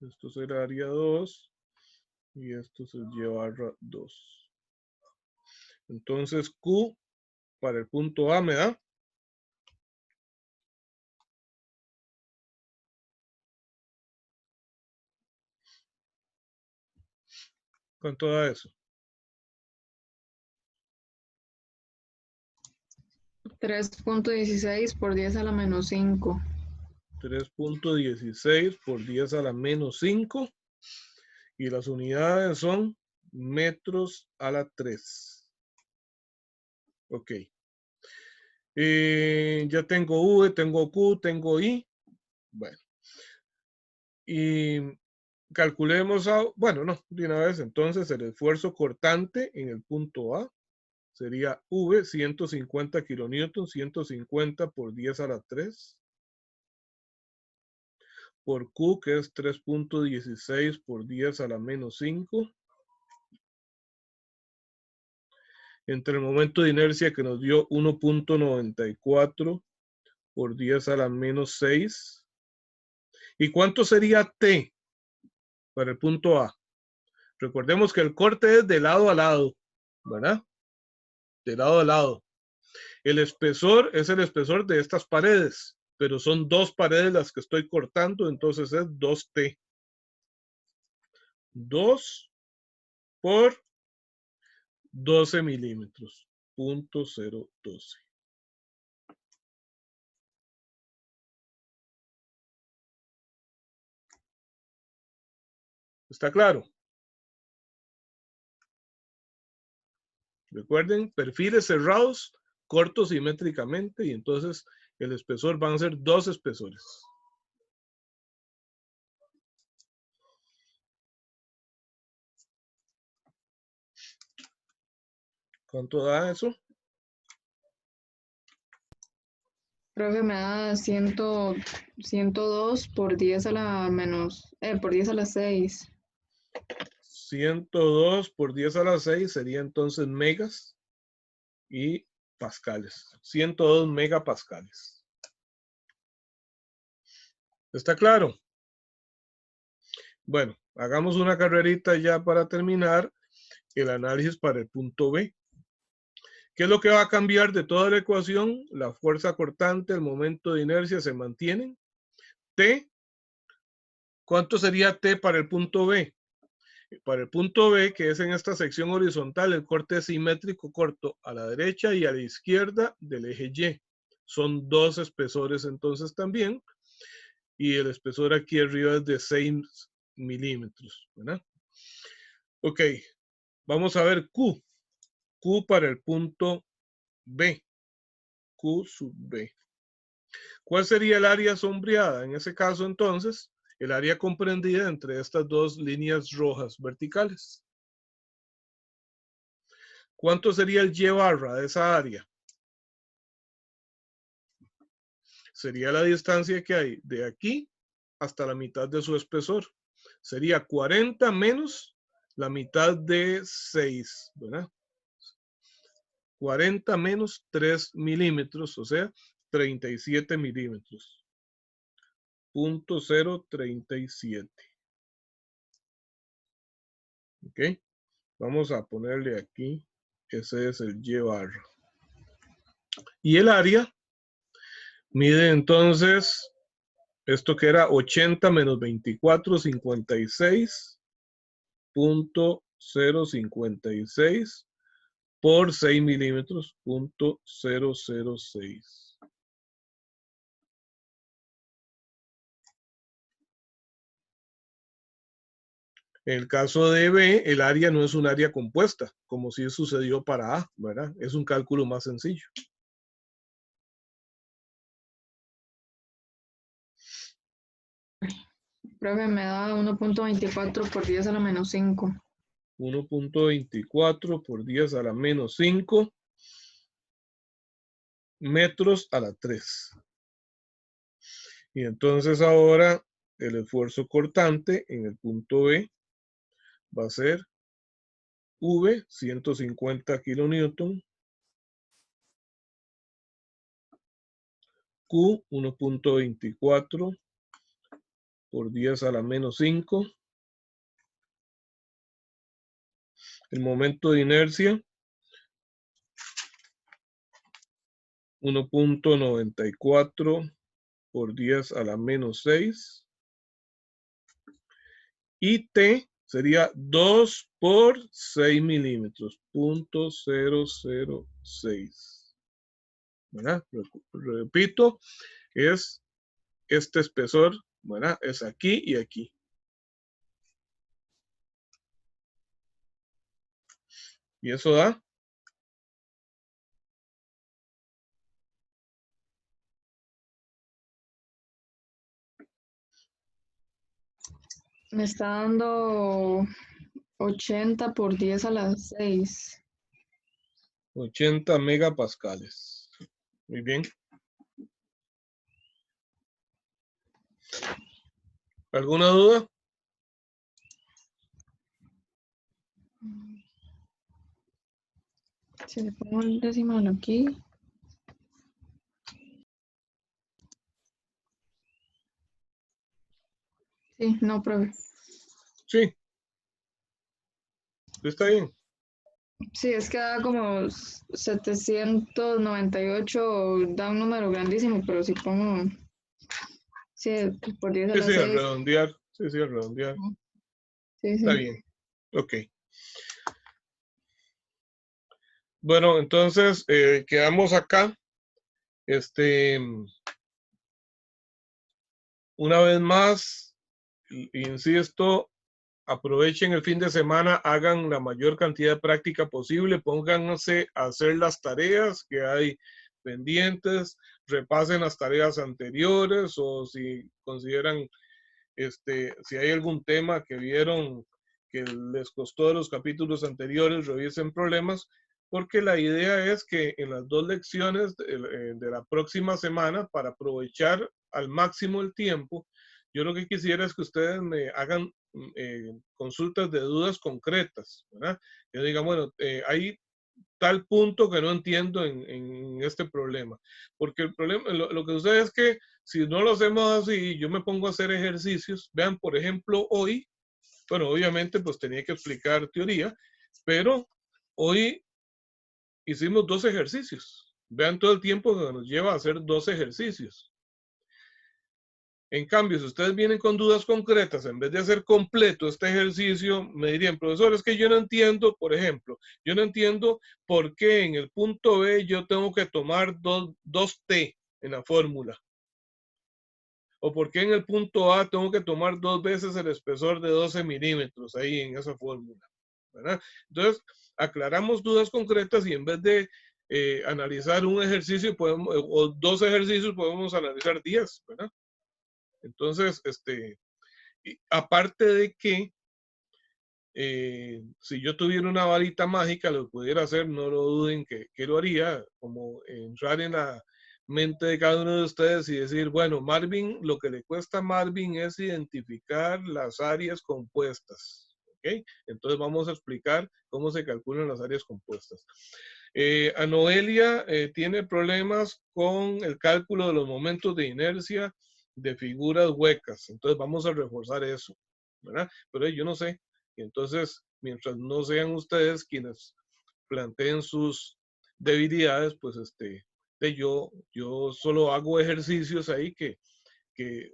Esto será área 2 y esto se lleva 2. Entonces Q para el punto A me da ¿cuánto da eso? 3.16 por 10 a la menos 5. 3.16 por 10 a la menos 5 y las unidades son metros a la 3. Ok. Ya tengo V, tengo Q, tengo I. Bueno. Y calculemos, bueno, no, de una vez, entonces el esfuerzo cortante en el punto A sería V, 150 kilonewtons, 150 por 10 a la 3, por Q, que es 3.16 por 10 a la menos 5, entre el momento de inercia que nos dio 1.94 por 10 a la menos 6. ¿Y cuánto sería T para el punto A? Recordemos que el corte es de lado a lado, ¿verdad? De lado a lado. El espesor es el espesor de estas paredes, pero son dos paredes las que estoy cortando, entonces es 2T. 2 por 12 milímetros, 0.012. ¿Está claro? Recuerden, perfiles cerrados, cortos simétricamente, y entonces el espesor van a ser dos espesores. ¿Cuánto da eso? Creo que me da 102 por 10 a la menos, por 10 a la 6. 102 por 10 a la 6 sería entonces megas y pascales. 102 megapascales. ¿Está claro? Bueno, hagamos una carrerita ya para terminar el análisis para el punto B. ¿Qué es lo que va a cambiar de toda la ecuación? La fuerza cortante, el momento de inercia se mantienen. T, ¿cuánto sería T para el punto B? Para el punto B, que es en esta sección horizontal, el corte es simétrico corto a la derecha y a la izquierda del eje Y. Son dos espesores entonces también. Y el espesor aquí arriba es de 6 milímetros, ¿verdad? Ok, vamos a ver Q. Q para el punto B. Q sub B. ¿Cuál sería el área sombreada? En ese caso, entonces, el área comprendida entre estas dos líneas rojas verticales. ¿Cuánto sería el Y barra de esa área? Sería la distancia que hay de aquí hasta la mitad de su espesor. Sería 40 menos la mitad de 6, ¿verdad? 40 menos 3 milímetros, o sea, 37 milímetros. 0.037. ¿Ok? Vamos a ponerle aquí, ese es el Y barra. Y el área mide entonces, esto que era 80 menos 24, 56.056 por 6 milímetros, 0.006. En el caso de B, el área no es un área compuesta, como si sucedió para A, ¿verdad? Es un cálculo más sencillo. Creo que me da 1.24 por 10 a la menos 5. 1.24 por 10 a la menos 5 metros a la 3. Y entonces ahora el esfuerzo cortante en el punto B va a ser V, 150 kilonewton, Q, 1.24 por 10 a la menos 5. El momento de inercia, 1.94 por 10 a la menos 6. Y T sería 2 por 6 milímetros, 0.006. ¿Verdad? Repito, es este espesor, ¿verdad? Es aquí y aquí. Y eso da Me está dando 80 por 10 a la 6. 80 megapascales. Muy bien. ¿Alguna duda? Si le pongo el decimal aquí. Sí, no, profe. Sí. Está bien. Sí, es que da como 798, da un número grandísimo, pero si pongo, sí, por 10 a Sí, la sí, a 6. redondear. Sí, sí, a redondear. Sí, Está sí. bien. Ok. Bueno, entonces quedamos acá. Una vez más, insisto, aprovechen el fin de semana, hagan la mayor cantidad de práctica posible, pónganse a hacer las tareas que hay pendientes, repasen las tareas anteriores o si consideran, si hay algún tema que vieron que les costó de los capítulos anteriores, revisen problemas, porque la idea es que en las dos lecciones de la próxima semana, para aprovechar al máximo el tiempo, yo lo que quisiera es que ustedes me hagan consultas de dudas concretas, ¿verdad? Yo diga, bueno, hay tal punto que no entiendo en este problema. Porque el problema, lo que sucede es que si no lo hacemos así, yo me pongo a hacer ejercicios. Vean, por ejemplo, hoy, bueno, obviamente pues tenía que explicar teoría, pero hoy hicimos 2 ejercicios. Vean todo el tiempo que nos lleva a hacer 2 ejercicios. En cambio, si ustedes vienen con dudas concretas, en vez de hacer completo este ejercicio, me dirían, profesor, es que yo no entiendo, por ejemplo, yo no entiendo por qué en el punto B yo tengo que tomar 2T en la fórmula. O por qué en el punto A tengo que tomar 2 veces el espesor de 12 milímetros ahí en esa fórmula, ¿verdad? Entonces, aclaramos dudas concretas y en vez de analizar un ejercicio o 2 ejercicios, podemos analizar 10, ¿verdad? Entonces, aparte de que si yo tuviera una varita mágica, lo pudiera hacer, no lo duden que lo haría, como entrar en la mente de cada uno de ustedes y decir, bueno, Marvin, lo que le cuesta a Marvin es identificar las áreas compuestas. ¿Ok? Entonces vamos a explicar cómo se calculan las áreas compuestas. A Noelia tiene problemas con el cálculo de los momentos de inercia de figuras huecas. Entonces vamos a reforzar eso, ¿verdad? Pero yo no sé. Entonces, mientras no sean ustedes quienes planteen sus debilidades, pues yo solo hago ejercicios ahí que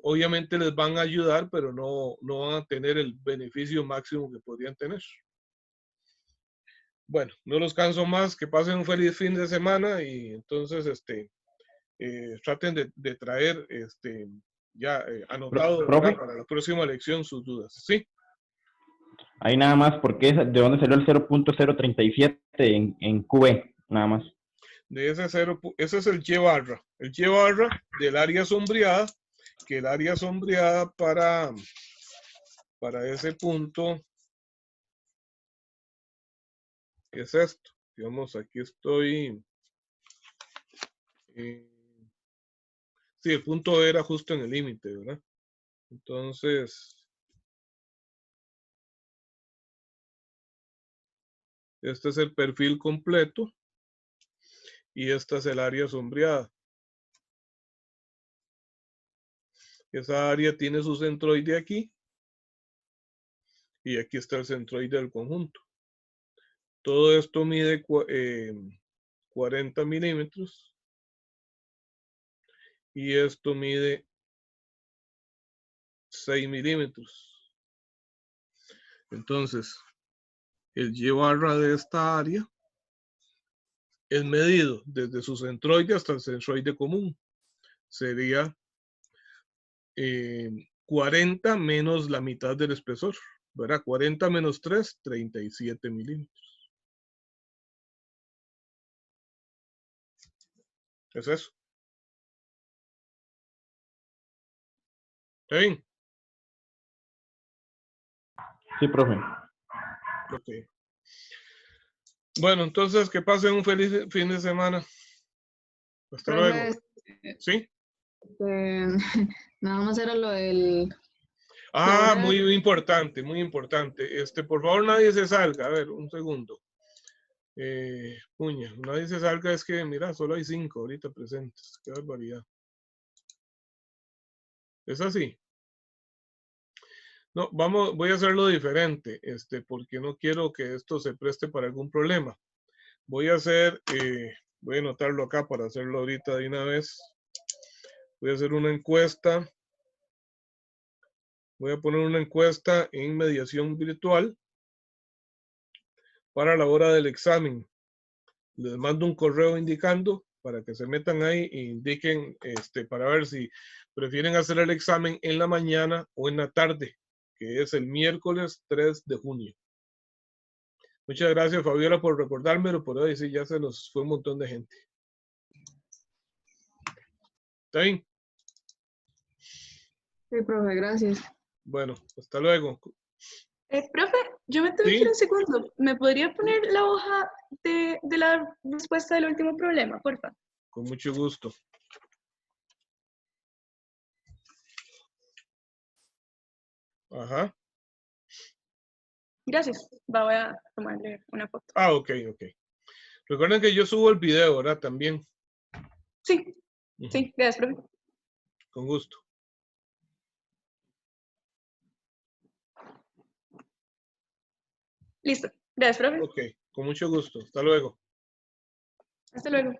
obviamente les van a ayudar, pero no van a tener el beneficio máximo que podrían tener. Bueno, no los canso más, que pasen un feliz fin de semana y entonces traten de traer ya anotado, ¿verdad? Profe, Para la próxima lección sus dudas. Sí, ahí nada más, porque ¿de dónde salió el 0.037 en QB? Nada más. de ese cero, ese es el Y barra. El Y barra del área sombreada, que el área sombreada para ese punto es esto. Digamos, aquí estoy. Eh, sí, el punto era justo en el límite, ¿verdad? Entonces, este es el perfil completo y esta es el área sombreada. Esa área tiene su centroide aquí y aquí está el centroide del conjunto. Todo esto mide 40 milímetros y esto mide 6 milímetros. Entonces, el Y barra de esta área es medido desde su centroide hasta el centroide común. Sería 40 menos la mitad del espesor, ¿verdad? 40 menos 3, 37 milímetros. Es eso. ¿Está bien? Sí, profe. Ok. Bueno, entonces que pasen un feliz fin de semana. Hasta luego. Profe, ¿Sí? nada más era lo del Ah, correo. muy importante, muy importante. Por favor, nadie se salga. A ver, un segundo. Puña, nadie se salga, es que, mira, solo hay 5 ahorita presentes. Qué barbaridad. ¿Es así? No, voy a hacerlo diferente, porque no quiero que esto se preste para algún problema. Voy a anotarlo acá para hacerlo ahorita de una vez. Voy a hacer una encuesta. Voy a poner una encuesta en mediación virtual para la hora del examen. Les mando un correo indicando para que se metan ahí e indiquen para ver si prefieren hacer el examen en la mañana o en la tarde, que es el miércoles 3 de junio. Muchas gracias, Fabiola, por recordármelo. Por hoy sí, ya se nos fue un montón de gente. ¿Está bien? Sí, profe, gracias. Bueno, hasta luego. Profe, yo me tengo que ir Sí, un segundo. ¿Me podría poner la hoja de la respuesta del último problema, porfa? con mucho gusto. Ajá. Gracias. Voy a tomarle una foto. Ah, ok. Recuerden que yo subo el video, ¿verdad? También. Sí, Ujú, sí, gracias, profe. con gusto. Listo. Gracias, profe. Ok, con mucho gusto. Hasta luego. Hasta luego.